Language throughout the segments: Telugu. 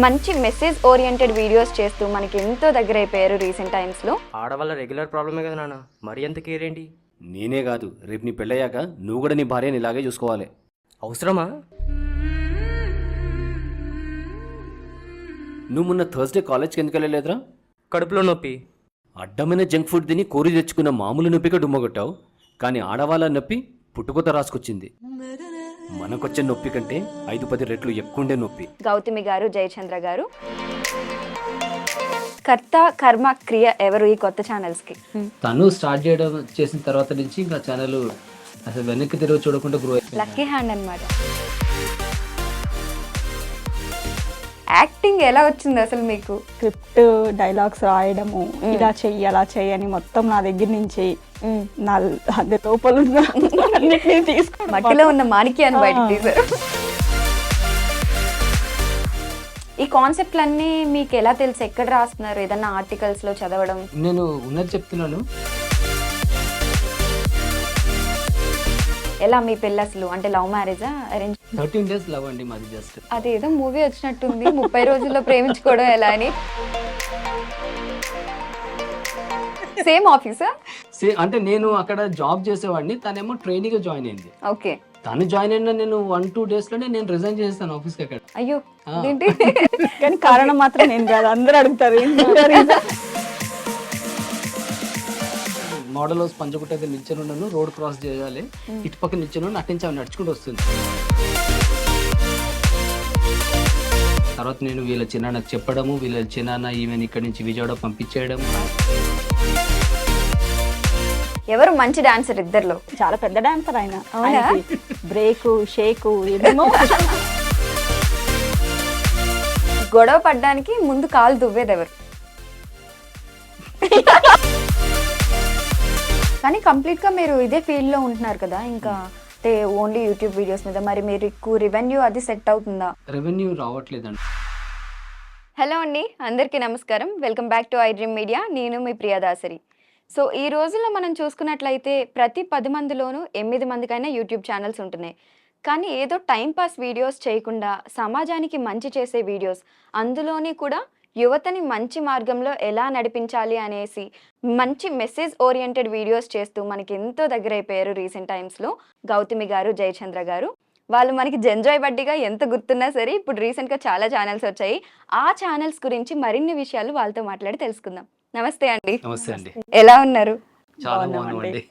మంచి మెసేజ్ ఓరియంటెడ్ వీడియోస్ చేస్తూ మనకి ఎంతో దగ్గర అయిపోయారు రీసెంట్ టైమ్స్లో. ఆడవాళ్ళ రెగ్యులర్ ప్రాబ్లమే కదా నాన్న, మరి ఎంత కేర్ ఏంటి? నేనే కాదు, రేపు నీ పెళ్ళయ్యాక నువ్వు కూడా నీ భార్యని ఇలాగే చూసుకోవాలి. అవసరమా? నువ్వు మొన్న థర్స్డే కాలేజ్కి ఎందుకు వెళ్ళలేదురా? కడుపులో నొప్పి. అడ్డమైన జంక్ ఫుడ్ తిని కోరి తెచ్చుకున్న మామూలు నొప్పిగా డుమ్మగొట్టావు, కానీ ఆడవాళ్ళ నొప్పి పుట్టుకొత రాసుకొచ్చింది. మనకొచ్చే నొప్పి కంటే 5-10 రెట్లు ఎక్కువండే నొప్పి. గౌతమి గారు, జయచంద్ర గారు, కర్త కర్మ క్రియ ఎవరు ఈ కొత్త ఛానల్స్కి? తను స్టార్ట్ చేసిన తర్వాత నుంచి ఇంకా ఛానల్ అసలు వెనక్కి తిరిగి చూడకుండా గ్రో అయిపోయింది. లక్కీ హ్యాండ్ అన్నమాట. యాక్టింగ్ ఎలా వచ్చింది అసలు మీకు? స్క్రిప్ట్ డైలాగ్స్ రాయడము, ఇలా చెయ్యి అలా చెయ్యని మొత్తం నా దగ్గర నుంచి నా అదే లోపల ఉన్న అన్నిటినీ తీసుకోవడం, మట్టిలో ఉన్న మాణిక్యాన్ని బయటకు తీశారు. ఈ కాన్సెప్ట్లన్నీ మీకు ఎలా తెలుసు? ఎక్కడ రాస్తున్నారు? ఏదన్నా ఆర్టికల్స్ లో చదవడం? నేను ఉన్నది చెప్తున్నాను. ఎలా మీ పెళ్ళి అసలు? అంటే లవ్ మ్యారేజా, అరేంజ్? 13 days లవ్ అండి మాది. జస్ట్ అదేదో మూవీ వచ్చినట్టుంది, 30 రోజుల్లో ప్రేమించుకోవడం ఎలా అని. సేమ్ ఆఫీసా? అంటే నేను అక్కడ జాబ్ చేసేవాడిని, తనేమో ట్రైనింగ్ జాయిన్ అయింది. ఓకే. తను జాయిన్ అయిన నేను 1-2 days లోనే నేను రిజైన్ చేస్తాను ఆఫీస్కి. అక్కడ అయ్యో ఏంటి? కానీ కారణం మాత్రం నేను కాదు, అందరూ అడుగుతారు. మోడల్ హౌస్ పంచగుట్ట దగ్గర నిల్చొని ఉన్నాను, రోడ్ క్రాస్ చేయాలి, ఇటు పక్క నిల్చొని ఉన్నాను, అటు నుంచి ఆమె నడుచుకుంటూ వస్తుంది. తర్వాత నేను వీళ్ళ చిన్నాన్నకు చెప్పడము, వీళ్ళ చిన్నాన్న ఈమెను ఇక్కడ నుంచి విజయవాడ పంపించేయడం. ఎవరు మంచి డాన్సర్ ఇద్దర్లో? చాలా పెద్ద డాన్సర్ ఆయన. అవునా? బ్రేకు షేకు ఏమో. గొడవ పడ్డానికి ముందు కాలు దువ్వేది ఎవరు? కానీ కంప్లీట్ గా మీరు ఇదే ఫీల్డ్ లో ఉంటున్నారు కదా, ఇంకా అంటే ఓన్లీ యూట్యూబ్ వీడియోస్ మీద, మరి మీకు రెవెన్యూ అది సెట్ అవుతుందా? రెవెన్యూ రావట్లేదండి. హలో అండి, అందరికీ నమస్కారం. Welcome back to I dream media. నేను మీ ప్రియదాసరి. సో ఈ రోజుల్లో మనం చూసుకున్నట్లయితే ప్రతి 10 మందిలోనూ 8 మందికైనా యూట్యూబ్ ఛానల్స్ ఉంటున్నాయి. కానీ ఏదో టైంపాస్ వీడియోస్ చేయకుండా సమాజానికి మంచి చేసే వీడియోస్, అందులోని కూడా యువతని మంచి మార్గంలో ఎలా నడిపించాలి అనేసి మంచి మెసేజ్ ఓరియంటెడ్ వీడియోస్ చేస్తూ మనకి ఎంతో దగ్గర అయిపోయారు రీసెంట్ టైమ్స్లో గౌతమి గారు, జయచంద్ర గారు. వాళ్ళు మనకి జంజాయ్ బడ్డీగా ఎంత గుర్తున్నా సరే, ఇప్పుడు రీసెంట్గా చాలా ఛానల్స్ వచ్చాయి. ఆ ఛానల్స్ గురించి మరిన్ని విషయాలు వాళ్ళతో మాట్లాడి తెలుసుకుందాం. నమస్తే అండి. నమస్తే అండి. ఎలా ఉన్నారు? చాలా బాగున్నామండి.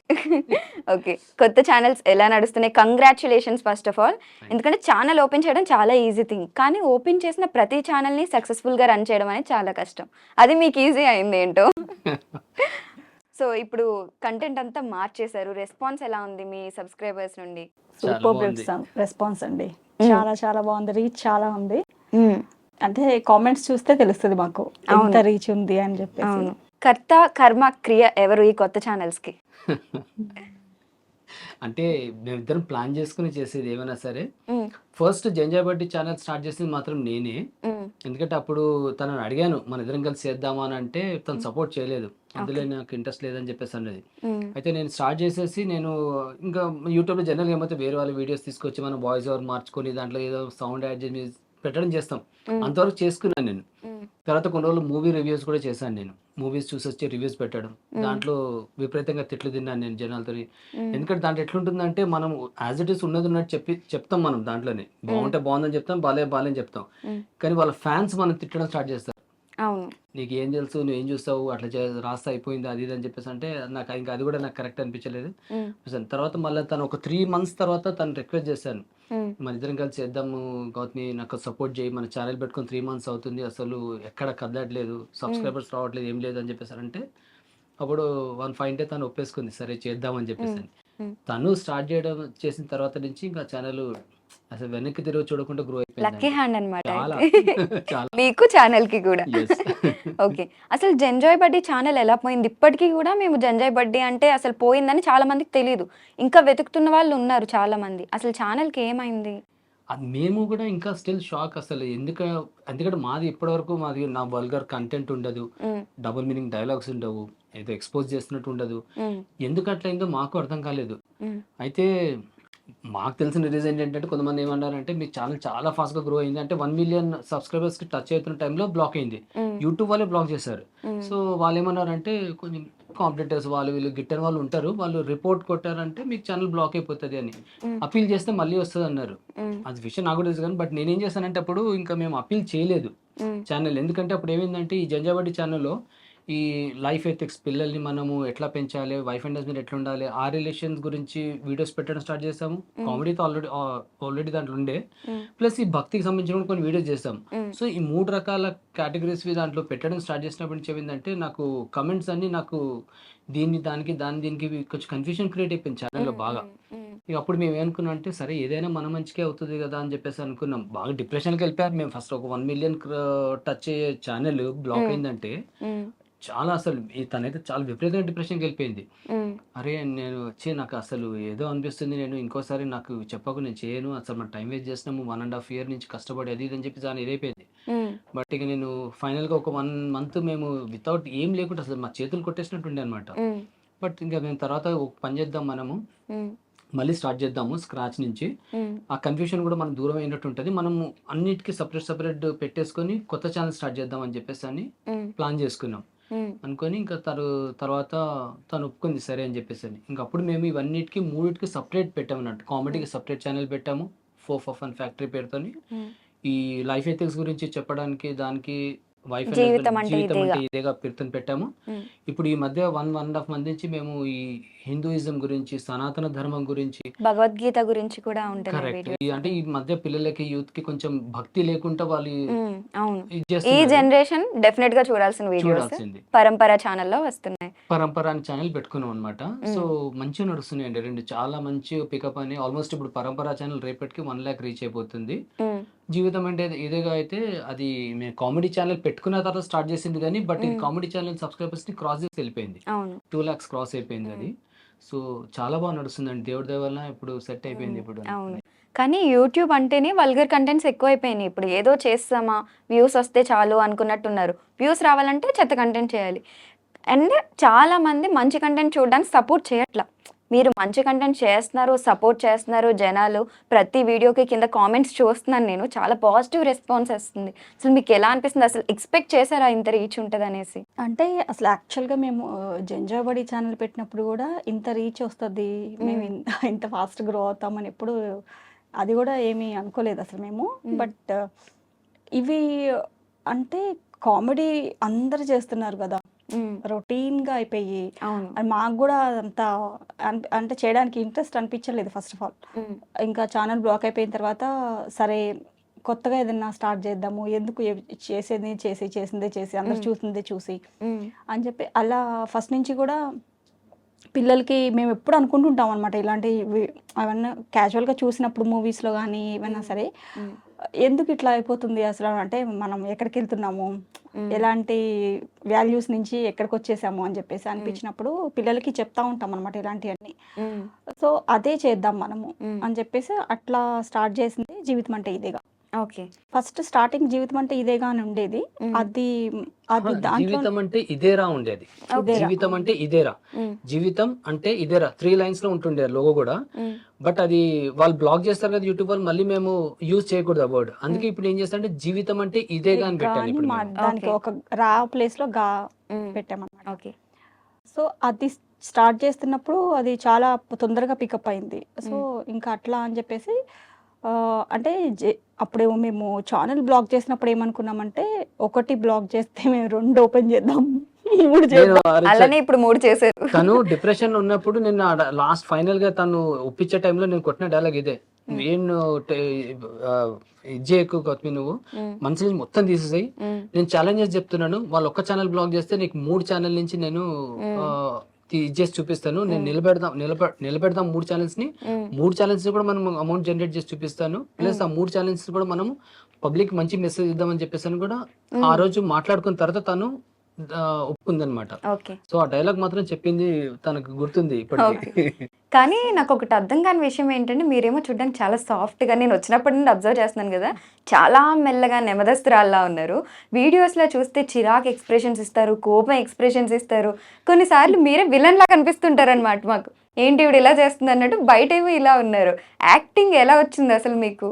ఓకే, కొత్త ఛానల్స్ ఎలా నడుస్తున్నాయి? Congratulations first of all. ఎందుకంటే ఛానల్ ఓపెన్ చేయడం చాలా ఈజీ థింగ్, కానీ ఓపెన్ చేసిన ప్రతి ఛానల్ని సక్సెస్ఫుల్గా రన్ చేయడం అనేది చాలా కష్టం. అది మీకు ఈజీ అయింది ఏంటో. సో ఇప్పుడు కంటెంట్ అంతా మార్చేశారు. రెస్పాన్స్ ఎలా ఉంది మీ సబ్స్క్రైబర్స్ నుండి? సూపర్ రెస్పాన్స్ అండి. చాలా చాలా బాగుంది, రీచ్ చాలా ఉంది. అంటే కామెంట్స్ చూస్తే తెలుస్తుంది మాకు ఎంత రీచ్ ఉంది అని చెప్పేసి. కర్త కర్మ క్రియ ఎవరు ఈ కొత్త ఛానల్స్కి? అంటే మేమిద్దరం ప్లాన్ చేసుకుని చేసేది ఏమైనా సరే. ఫస్ట్ జంజాయ్ బడ్డీ ఛానల్ స్టార్ట్ చేసింది మాత్రం నేనే. ఎందుకంటే అప్పుడు తనని అడిగాను మన ఇద్దరం కలిసి చేద్దామా అని, అంటే తను సపోర్ట్ చేయలేదు. అందులో నాకు ఇంట్రెస్ట్ లేదని చెప్పేసి అన్నది. అయితే నేను స్టార్ట్ చేసేసి నేను ఇంకా యూట్యూబ్లో జనరల్గా ఏమైతే వేరే వాళ్ళ వీడియోస్ తీసుకొచ్చి మనం వాయిస్ ఓవర్ మార్చుకొని దాంట్లో ఏదో సౌండ్ యాడ్ చేసి పెట్టడం చేస్తాం, అంతవరకు చేసుకున్నాను నేను. తర్వాత కొన్ని రోజులు మూవీ రివ్యూస్ కూడా చేశాను నేను. మూవీస్ చూసి వచ్చి రివ్యూస్ పెట్టడం, దాంట్లో విపరీతంగా తిట్లు తిన్నాను నేను జనాలతో. ఎందుకంటే దాంట్లో ఎట్లుంటుందంటే మనం యాజ్ ఇట్ ఈస్ ఉన్నది ఉన్నట్టు చెప్తాం మనం. దాంట్లోనే బాగుంటే బాగుందని చెప్తాం, బాగాలేని చెప్తాం. కానీ వాళ్ళ ఫ్యాన్స్ మనం తిట్టడం స్టార్ట్ చేస్తారు. అవును, నీకు ఏం తెలుసు, నువ్వు ఏం చూస్తావు, అట్లా రాస్తా అయిపోయింది అది ఇది అని చెప్పేసి. అంటే నాకు ఇంకా అది కూడా నాకు కరెక్ట్ అనిపించలేదు. తర్వాత మళ్ళీ తను ఒక 3 months తర్వాత తను రిక్వెస్ట్ చేశాను, మన ఇద్దరం కలిసి చేద్దాము గౌతమి, నాకు సపోర్ట్ చేయి, మన ఛానల్ పెట్టుకొని 3 months అవుతుంది, అసలు ఎక్కడ కదలట్లేదు, సబ్స్క్రైబర్స్ రావట్లేదు, ఏం లేదు అని చెప్పేసారంటే అప్పుడు 1 fine day తను ఒప్పేసుకుంది, సరే చేద్దామని చెప్పేసి. తను స్టార్ట్ చేసిన తర్వాత నుంచి ఇంకా ఛానల్ అసలు వెనక్కి తిరిగి చూడకుండా గ్రో అయిపోయింది. లక్కీ హ్యాండ్ అన్నమాట చాలా మీకు, ఛానల్ కి కూడా. ఓకే, అసలు జంజాయ్ బడ్డీ ఛానల్ ఎలా పోయింది? ఇప్పటికీ కూడా మేము జంజాయ్ బడ్డీ అంటే అసలు పోయిందని చాలా మందికి తెలియదు, ఇంకా వెతుకుతున్న వాళ్ళు ఉన్నారు చాలా మంది. అసలు ఛానల్ కి ఏమైంది? అది మేము కూడా ఇంకా స్టిల్ షాక్ అసలు. ఎందుకంటే మాది ఇప్పటివరకు నా వల్గర్ కంటెంట్ ఉండదు, డబుల్ మీనింగ్ డైలాగ్స్ ఉండవు, ఏదో ఎక్స్పోజ్ చేస్తున్నట్టు ఉండదు. ఎందుకు అట్లయిందో మాకు అర్థం కాలేదు. అయితే మాకు తెలిసిన రీజన్ ఏంటంటే కొంతమంది ఏమన్నారంటే మీ ఛానల్ చాలా ఫాస్ట్గా గ్రో అయింది, అంటే 1 మిలియన్ సబ్స్క్రైబర్స్కి టచ్ అవుతున్న టైంలో బ్లాక్ అయింది, యూట్యూబ్ వాళ్ళే బ్లాక్ చేశారు. సో వాళ్ళు ఏమన్నారంటే కొంచెం కాంపిటేటర్స్ వాళ్ళు వీళ్ళు గిట్టని వాళ్ళు ఉంటారు, వాళ్ళు రిపోర్ట్ కొట్టారంటే మీకు ఛానల్ బ్లాక్ అయిపోతుంది అని అప్పీల్ చేస్తే మళ్ళీ వస్తుంది అన్నారు. అది విషయం నాకు కూడా తెలుసు కానీ బట్ నేనేం చేశానంటే అప్పుడు ఇంకా మేము అప్పీల్ చేయలేదు ఛానల్. ఎందుకంటే అప్పుడు ఏమైందంటే ఈ జంజాబడ్డి ఛానల్లో ఈ లైఫ్ ఎథిక్స్, పిల్లల్ని మనము ఎట్లా పెంచాలి, వైఫ్ అండ్ హస్బెండ్ ఎట్లా ఉండాలి, ఆ రిలేషన్స్ గురించి వీడియోస్ పెట్టడం స్టార్ట్ చేసాము. కామెడీతో ఆల్రెడీ దాంట్లో ఉండే, ప్లస్ ఈ భక్తికి సంబంధించిన కొన్ని వీడియోస్ చేసాం. సో ఈ 3 రకాల కేటగిరీస్ దాంట్లో పెట్టడం స్టార్ట్ చేసినప్పుడు నుంచి ఏమైందంటే నాకు కమెంట్స్ అన్ని నాకు దీనికి కొంచెం కన్ఫ్యూజన్ క్రియేట్ అయిపోయింది ఛానల్లో బాగా. ఇక అప్పుడు మేము ఏమనుకున్నాం అంటే సరే ఏదైనా మన మంచికే అవుతుంది కదా అని చెప్పేసి అనుకున్నాం. బాగా డిప్రెషన్కి వెళ్ళిపోయారు మేము. ఫస్ట్ ఒక 1 మిలియన్ టచ్ అయ్యే ఛానల్ బ్లాక్ అయిందంటే చాలా అసలు తనైతే చాలా విపరీతమైన డిప్రెషన్కి వెళ్ళిపోయింది. అరే నేను నాకు అసలు ఏదో అనిపిస్తుంది, నేను ఇంకోసారి నాకు చెప్పకు నేను చేయను, అసలు మన టైం వేస్ట్ చేసినాము 1.5 year నుంచి కష్టపడి అది ఇది అని చెప్పి దాని ఇదైపోయింది. బట్ ఇక నేను ఫైనల్గా ఒక 1 month మేము వితౌట్ ఏం లేకుండా అసలు మా చేతులు కొట్టేసినట్టుండే అనమాట. బట్ ఇంకా మేము తర్వాత ఒక పని చేద్దాం, మనము మళ్ళీ స్టార్ట్ చేద్దాము స్క్రాచ్ నుంచి. ఆ కన్ఫ్యూషన్ కూడా మనం దూరం అయినట్టు ఉంటుంది, మనము అన్నిటికీ సపరేట్ పెట్టేసుకొని కొత్త ఛానల్ స్టార్ట్ చేద్దాం అని చెప్పేసి అని ప్లాన్ చేసుకున్నాం. అనుకొని ఇంకా తర్వాత తను ఒప్పుకుంది సరే అని చెప్పేసి అని. ఇంకా అప్పుడు మేము ఇవన్నిటికి 3టికి సపరేట్ పెట్టాము అన్నట్టు. కామెడీకి సపరేట్ ఛానల్ పెట్టాము, 4 Fun ఫ్యాక్టరీ పేరుతోని. ఈ లైఫ్ ఎథిక్స్ గురించి చెప్పడానికి దానికి వైఫ్ జీవితం అంటే ఇదేగా పేరుతోని పెట్టాము. ఇప్పుడు ఈ మధ్య 1.5 month నుంచి మేము ఈ హిందూయిజం గురించి, సనాతన ధర్మం గురించి, భగవద్గీత గురించి కూడా ఉంటుంది కరెక్ట్, అంటే ఈ మధ్య పిల్లలకి యూత్ కి కొంచెం భక్తి లేకుండా వాళ్ళు అవును ఈ జనరేషన్ డెఫినెట్ గా చూడాల్సిన వీడియోస్ చూడాల్సింది పరంపర ఛానల్లో వస్తున్నాయి. పరంపర అని ఛానల్ పెట్టుకున్నాం అనమాట. సో మంచిగా నడుస్తున్నాయండి రెండు, చాలా మంచి పికప్ అని. ఆల్మోస్ట్ ఇప్పుడు పరంపర ఛానల్ రేపటికి 1 lakh రీచ్ అయిపోతుంది. జీవితం అంటే ఇదేగా అయితే అది మేము కామెడీ ఛానల్ పెట్టుకున్న తర్వాత స్టార్ట్ చేసింది కానీ బట్ ఇది కామెడీ ఛానల్ సబ్స్క్రైబర్స్ ని క్రాస్ చేసి వెళ్ళిపోయింది, 2 lakhs క్రాస్ అయిపోయింది అది. సో చాలా బాగా నడుస్తుందండి, దేవుడి దయ వల్ల ఇప్పుడు సెట్ అయిపోయింది ఇప్పుడు. అవును, కానీ యూట్యూబ్ అంటేనే వల్గర్ కంటెంట్స్ ఎక్కువైపోయినాయి. ఇప్పుడు ఏదో చేస్తామా వ్యూస్ వస్తే చాలు అనుకున్నట్టున్నారు. వ్యూస్ రావాలంటే చెత్త కంటెంట్ చేయాలి. అండ్ చాలా మంది మంచి కంటెంట్ చూడడానికి సపోర్ట్ చేయట్లా. మీరు మంచి కంటెంట్ చేస్తున్నారు, సపోర్ట్ చేస్తున్నారు, జనాలు ప్రతి వీడియోకి కింద కామెంట్స్ చూస్తున్నాను నేను, చాలా పాజిటివ్ రెస్పాన్స్ వస్తుంది. అసలు మీకు ఎలా అనిపిస్తుంది? అసలు ఎక్స్పెక్ట్ చేశారా ఇంత రీచ్ ఉంటుంది అనేసి? అంటే అసలు యాక్చువల్గా మేము జంజాబడి ఛానల్ పెట్టినప్పుడు కూడా ఇంత రీచ్ వస్తుంది, మేము ఇంత ఫాస్ట్ గ్రో అవుతామని ఎప్పుడు అది కూడా ఏమీ అనుకోలేదు అసలు మేము. బట్ ఇవి అంటే కామెడీ అందరు చేస్తున్నారు కదా, రొటీన్గా అయిపోయి మాకు కూడా అంత అంటే చేయడానికి ఇంట్రెస్ట్ అనిపించలేదు ఫస్ట్ ఆఫ్ ఆల్. ఇంకా ఛానల్ బ్లాక్ అయిపోయిన తర్వాత సరే కొత్తగా ఏదైనా స్టార్ట్ చేద్దాము, ఎందుకు చేసిందే చేసి అందరు చూసిందే చూసి అని చెప్పి అలా ఫస్ట్ నుంచి కూడా పిల్లలకి మేము ఎప్పుడు అనుకుంటుంటాం అనమాట ఇలాంటి అవన్నీ క్యాజువల్గా చూసినప్పుడు మూవీస్లో కానీ ఏమైనా సరే ఎందుకు ఇట్లా అయిపోతుంది అసలు, అంటే మనం ఎక్కడికి వెళ్తున్నాము, ఎలాంటి వాల్యూస్ నుంచి ఎక్కడికి వచ్చేసాము అని చెప్పేసి అనిపించినప్పుడు పిల్లలకి చెప్తా ఉంటాం అనమాట ఇలాంటివన్నీ. సో అదే చేద్దాం మనము అని చెప్పేసి అట్లా స్టార్ట్ చేసింది జీవితం అంటే ఇదేగా. ఓకే, ఫస్ట్ స్టార్టింగ్ జీవితం అంటే ఇదేగా అని ఉండేది. అది జీవితం అంటే ఇదేరా ఉండేది, జీవితం అంటే ఇదేరా, జీవితం అంటే ఇదేరా 3 lines లో ఉంటుండే లోగో కూడా. బట్ అది వాళ్ళు బ్లాక్ చేస్తారు కదా యూట్యూబ్ వాళ్ళు, మళ్ళీ మేము యూజ్ చేయకూడదు ఆ వర్డ్. అందుకే ఇప్పుడు ఏం చేస్తా అంటే జీవితం అంటే ఇదేగా అని పెట్టాను ఇప్పుడు. దానికి ఒక రా ప్లేస్ లో గా పెట్టామన్నమాట. ఓకే, సో అది స్టార్ట్ చేస్తున్నప్పుడు అది చాలా తొందరగా పికప్ అయింది. సో ఇంకా అట్లా అని చెప్పేసి అంటే అప్పుడేమో మేము ఛానల్ బ్లాక్ చేసినప్పుడు ఏమనుకున్నామంటే ఒకటి బ్లాక్ చేస్తే మేము 2 ఓపెన్ చేద్దాం, 3 చేద్దాం. అలానే ఇప్పుడు 3 చేశారు. తను డిప్రెషన్ ఉన్నప్పుడు నేను లాస్ట్ ఫైనల్ గా తను ఒప్పించే టైంలో నేను కొట్టిన డైలాగ్ ఇదే, నేను ఇజ్జేకు కొత్త నువ్వు మనసులో మొత్తం తీసేసాయి, నేను ఛాలెంజెస్ చెప్తున్నాను, వాళ్ళు ఒక్క ఛానల్ బ్లాక్ చేస్తే నీకు 3 ఛానల్ నుంచి నేను చేసి చూపిస్తాను, నేను నిలబెడదాం 3 ఛానల్స్ ని, 3 ఛానల్స్ కూడా మనం అమౌంట్ జనరేట్ చేసి చూపిస్తాను, ప్లస్ ఆ 3 ఛానల్స్ కూడా మనం పబ్లిక్ మంచి మెసేజ్ ఇద్దామని చెప్పేసి కూడా ఆ రోజు మాట్లాడుకున్న తర్వాత తను ఒప్పుకుందనమాట. ఓకే. సో ఆ డైలాగ్ మాత్రం చెప్పింది తనకు గుర్తుంది ఇప్పటికి. కానీ నాకొకటి అర్థం కాని విషయం ఏంటంటే, మీరేమో చూడడానికి చాలా సాఫ్ట్‌గా నేను వచ్చినప్పటి నుండి అబ్జర్వ్ చేస్తున్నాను గదా! చాలా మెల్లగా నెమదస్తురాల్లా ఉన్నారు. వీడియోస్‌లో చూస్తే చిరాకు ఎక్స్‌ప్రెషన్స్ ఇస్తారు, కోపం ఎక్స్‌ప్రెషన్స్ ఇస్తారు. కొన్నిసార్లు మీరే విలన్‌లా కనిపిస్తుంటారనమాట మాకు. ఏంటి ఈవిడ ఇలా చేస్తుందన్నట్టు, బయటేమో ఇలా ఉన్నారు. యాక్టింగ్ ఎలా వచ్చిందసలు మీకు?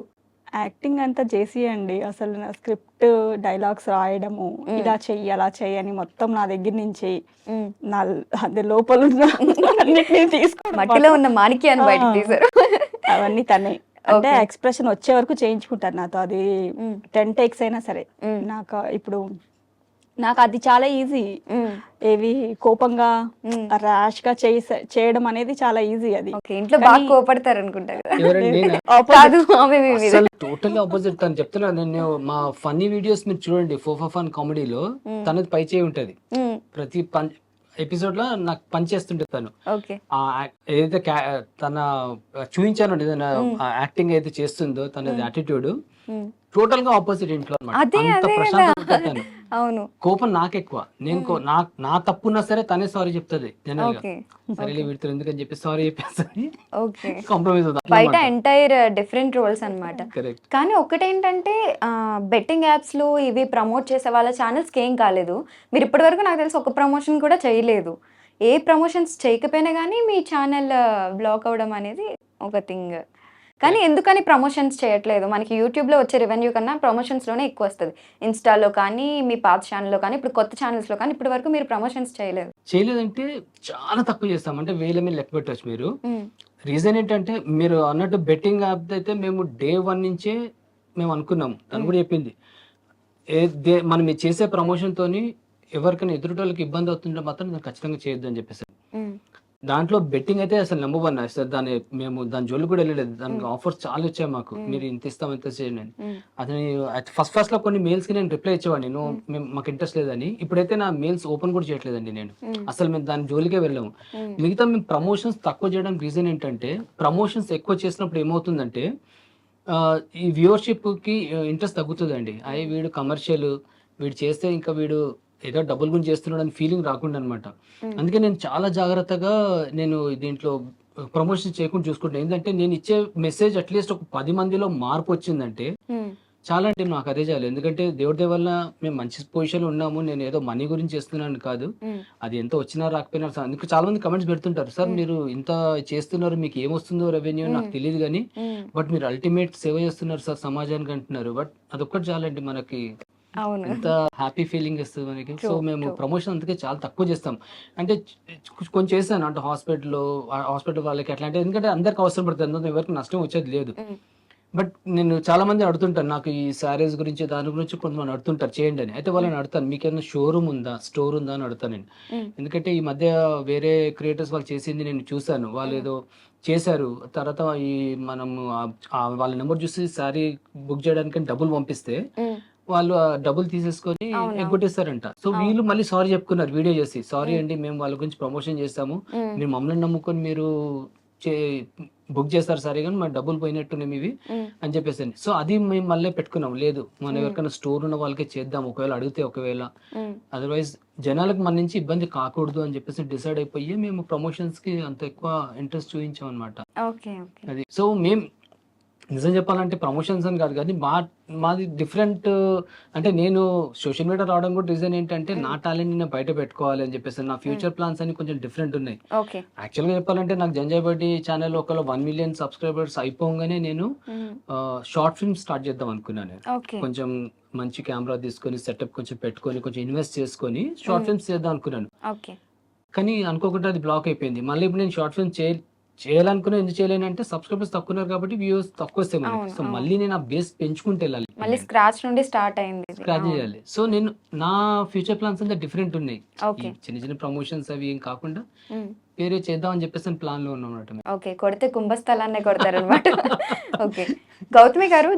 యాక్టింగ్ అంతా జేసీ అండి. అసలు నా స్క్రిప్ట్, డైలాగ్స్ రాయడము, ఇలా చెయ్యి, అలా చెయ్యి అని మొత్తం నా దగ్గర నుంచి హ్మ్. నా అదే లోపలున్న అన్నిటిని తీసుకోవడం మట్టిలో ఉన్న మాణిక్యాన్ని బయటకి ఆ! తీశారు. అవన్నీ తనే. అంటే ఓకే. ఎక్స్‌ప్రెషన్ వచ్చే వరకు చేయించుకుంటారు నాతో. అది హ్మ్. 10 టేక్స్ అయినా సరే. హ్మ్. ఇప్పుడు నాకది చాలా ఈజీ. హ్మ్. ఏవి కోపంగా, హ్మ్. ర్యాష్‌గా చేయడం అనేది చాలా ఈజీ అది. ఓకే. ఇంట్లో బాగా కానీ కోపడతారనుకుంటా గదా! ఎవరండి నేనా? ఆపోజిట్. కాదు ఆమె మీ మీద. అసలు టోటల్లీ అపోజిట్. తను చెప్తున్నా, నేను మా ఫన్నీ వీడియోస్ మీరు చూడండి 4 ఫర్ ఫన్ కామెడీలో హ్మ్. తనది పై చేయి ఉంటది. హ్మ్. ప్రతి ఎపిసోడ్‌లో నాకు పంచ్ చేస్తుంటది తను. ఓకే. ఏదైతే తన చూయించానండి ఏదైనా హ్మ్. యాక్టింగ్ అయితే చేస్తుందో తనది హ్మ్. యాటిట్యూడ్ హ్మ్. టోటల్‌గా ఆపోజిట్ ఇంట్లో అన్నమాట. అదే అంత అదే గదా! ప్రశాంతంగా ఉంటది తను. అవును. కోపం నాకెక్కువ. నేను హ్మ్. నా తప్పున్నా సరే తనే సారీ చెప్తది జనరల్‌గా. ఓకే. సరేలే ఓకే. వీడితో ఎందుకని చెప్పి సారీ చెప్పేస్తది. ఓకే. కాంప్రమైజ్ అవుతాం బయట అన్నమాట. ఎంటైర్ డిఫరెంట్ రోల్స్ అన్నమాట. కరెక్ట్. కానీ ఒకటేంటంటే బెట్టింగ్ యాప్స్‌లో ఇవి ప్రమోట్ చేసే వాళ్ళ ఛానెల్స్‌కి ఏం కాలేదు. మీరు ఇప్పటి వరకు నాకు తెలిసి ఒక ప్రమోషన్ కూడా చేయలేదు. ఏ ప్రమోషన్స్ చేయకపోయినా గానీ మీ ఛానెల్ బ్లాక్ అవ్వడం అనేది ఒక థింగ్. కానీ కరెక్ట్. ఎందుకని ప్రమోషన్స్ చేయట్లేదు? మనకి యూట్యూబ్‌లో వచ్చే రెవెన్యూ కన్నా ప్రమోషన్స్‌లోనే ఎక్కువొస్తది. ఇన్‌స్టాలో కానీ, మీ పాత ఛానెల్‌లో కానీ, ఇప్పుడు కొత్త ఛానెల్స్‌లో కానీ ఇప్పటి వరకు మీరు ప్రమోషన్స్ చేయలేదు. చేయలేదంటే చాలా తక్కువ చేస్తాం. అంటే వేల మీద లెక్క పెట్టొచ్చు మీరు. హ్మ్. రీజన్ ఏంటంటే మీరు అన్నట్టు బెట్టింగ్ యాప్ అయితే మేము డే 1 నుంచే మేము అనుకున్నాము. తను హ్మ్. కూడా చెప్పింది. మనం ఇది చేసే ప్రమోషన్‌తోని ఎవరికైనా ఎదురుటోళ్ళకి ఇబ్బంది అవుతుంటే మాత్రం నేను ఖచ్చితంగా చేయొద్దు అని చెప్పేసి. హ్మ్. దాంట్లో బెట్టింగ్ అయితే అసలు నంబర్ 1 అసలు మేము దాని జోలికి కూడా వెళ్ళలేదు. దానికి హ్మ్. ఆఫర్స్ చాలా వచ్చాయి మాకు. హ్మ్. మీరు ఇంత ఇస్తాం, ఇంత చేయండి అని. హ్మ్. అది ఫస్ట్‌లో కొన్ని మెయిల్స్‌కి నేను రిప్లై ఇచ్చేవాడిని. హ్మ్. మాకు ఇంట్రెస్ట్ లేదని. ఇప్పుడైతే నా మెయిల్స్ ఓపెన్ కూడా చేయట్లేదండి నేను. హ్మ్. అసలు మేము దాని జోలికే వెళ్ళాము. హ్మ్. మిగతా మేము ప్రమోషన్స్ తక్కువ చేయడానికి రీజన్ ఏంటంటే, ప్రమోషన్స్ ఎక్కువ చేసినప్పుడు ఏమవుతుందంటే ఈ వ్యూవర్‌షిప్‌కి ఇంట్రెస్ట్ తగ్గుతదండి. హ్మ్. వీడు కమర్షియల్, వీడు చేస్తే ఇంకా వీడు ఏదో డబ్బుల గురించి చేస్తున్నాడని ఫీలింగ్ రాకుండా అనమాట. హ్మ్. అందుకే నేను చాలా జాగ్రత్తగా నేను దీంట్లో ప్రమోషన్ చేయకుండా చూసుకుంటాను. ఏందంటే నేను ఇచ్చే మెసేజ్ అట్‌లీస్ట్ ఒక 10 మందిలో మార్పొచ్చిందంటే హ్మ్. చాలా అంటే నాకు అదే చాలు. ఎందుకంటే దేవుడి దయ వల్ల మేము మంచి పొజిషన్‌లో ఉన్నాము. నేను ఏదో మనీ గురించి చేస్తున్నాను కాదు. హ్మ్. అందుకే అది ఎంత వచ్చినా రాకపోయినా అందుకు చాలా మంది కామెంట్స్ పెడుతుంటారు. సార్ హ్మ్. మీరు ఇంత చేస్తున్నారు. మీకు ఏమొస్తుందో రెవెన్యూ హ్మ్. నాకు తెలీదు గానీ, హ్మ్. బట్ మీరు అల్టిమేట్ సేవ చేస్తున్నారు సార్ సమాజానికి అంటున్నారు. బట్ అదొక్కటి చాలండి మనకి. అవును. ఎంత హ్యాపీ ఫీలింగ్ ఇస్తది మనకి. So, true. మేము ట్రూ. ప్రమోషన్ అందుకే చాలా తక్కువ చేస్తాం. అంటే కొంచెం చేశాను. అంటే హాస్పిటల్ వాళ్ళకి అట్లా అంటే ఎందుకంటే అందరికి అవసరం పడుతుంది. అందులో ఎవరికీ నష్టం వచ్చేది లేదు. హ్మ్. బట్ నేను చాలా మందిని అడుగుతుంటాను. నాకు ఈ శారీస్ గురించి, దాని గురించి కొంతమంది అడుగుతుంటారు చేయండి అని. అయితే హ్మ్. వాళ్ళని అడుగుతాను. మీకేమైనా షోరూమ్ ఉందా? స్టోర్ ఉందా? అని అడుగుతాను నేను. హ్మ్. ఎందుకంటే ఈ మధ్య వేరే క్రియేటర్స్ వాళ్ళు చేసింది నేను చూసాను. హ్మ్. వాళ్ళేదో చేశారు. తర్వాత ఈ మనము వాళ్ళ నంబర్ చూసి శారీ బుక్ చేయడానికని డబ్బులు పంపిస్తే, హ్మ్. వాళ్ళు ఆ డబ్బులు తీసేసుకొని అవునవును. ఎగ్గొట్టేసారంట. సో, అవును. వీళ్ళు మళ్ళీ సారీ చెప్పుకున్నారు వీడియో చేసి. సారీ హ్మ్. అండి మేము వాళ్ళ గురించి ప్రమోషన్ చేసాము. హ్మ్. మీరు మమ్మల్ని నమ్ముకొని మీరు చే బుక్ చేస్తారు సరే గానీ, మా డబ్బులు పోయినట్టున్నాయి మీవి హ్మ్. అని చెప్పేసని. సో, అది మేము మళ్ళీ పెట్టుకున్నాం. లేదు మనం హ్మ్. ఎవరికైనా స్టోర్ ఉన్న వాళ్ళకే చేద్దాం. ఒకవేళ అడిగితే ఒకవేళ. హ్మ్. అదర్‌వైజ్ జనాలకు మన నుంచి ఇబ్బంది కాకూడదు అని చెప్పేసి డిసైడ్ అయిపోయి మేము ప్రమోషన్స్‌కి అంత ఎక్కువ ఇంట్రెస్ట్ చూయించామనమాట. ఓకే. ఓకే. అది. సో, నిజం చెప్పాలంటే ప్రమోషన్స్ అని కాదు కానీ మాది డిఫరెంట్. అంటే నేను సోషల్ మీడియా రావడం కూడా రీజన్ ఏంటంటే నా హ్మ్. టాలెంట్‌ని నేను బయట పెట్టుకోవాలి అని చెప్పేసి. నా హ్మ్. ఫ్యూచర్ ప్లాన్స్ అన్ని కొంచెం డిఫరెంట్ ఉన్నాయి. ఓకే. యాక్చువల్‌గా చెప్పాలంటే నాకు 'జంజాయి బడ్డీ' ఛానెల్ ఒకవేళ 1,000,000 సబ్స్క్రైబర్స్ అయిపోంగానే నేను హ్మ్. షార్ట్ ఫిల్మ్ స్టార్ట్ చేద్దాం అనుకున్నాను నేను. ఓకే. కొంచెం మంచి కెమెరా తీసుకొని, సెటప్ కొంచెం పెట్టుకొని, కొంచెం ఇన్వెస్ట్ చేసుకొని షార్ట్ హ్మ్. ఫిల్మ్స్ చేద్దాం అనుకున్నాను. ఓకే. కానీ అనుకోకుండా అది బ్లాక్ అయిపోయింది. మళ్ళీ ఇప్పుడు నేను షార్ట్ ఫిల్మ్ చేయాలనుకున్నా ఎందుకు చేయలేనంటే సబ్స్క్రైబర్స్ తక్కువున్నారు కాబట్టి వ్యూవర్స్ తక్కువొస్తాయి మనకి. అవును. సో, అవును. మళ్ళీ నేను ఆ బేస్ పెంచుకుంటూ ఎళ్ళాలి ఇప్పుడు మళ్ళీ నేను. స్క్రాచ్ నుండి స్టార్ట్ అయిందిది. స్క్రాచ్ అవును. చేయాలి. సో, నేను నా ఫ్యూచర్ ప్లాన్స్ అంతా డిఫరెంట్ ఉన్నాయి. ఈ ఓకే. చిన్న చిన్న ప్రమోషన్స్ అవి ఏం కాకుండా హ్మ్. వేరే చేద్దాం అని చెప్పేసి ప్లాన్‌లో ఉన్నామన్నమాట మేము. ఓకే. కొడితే కుంభస్థలాన్నే కొడతారనమాట. ఓకే. గౌతమి గారు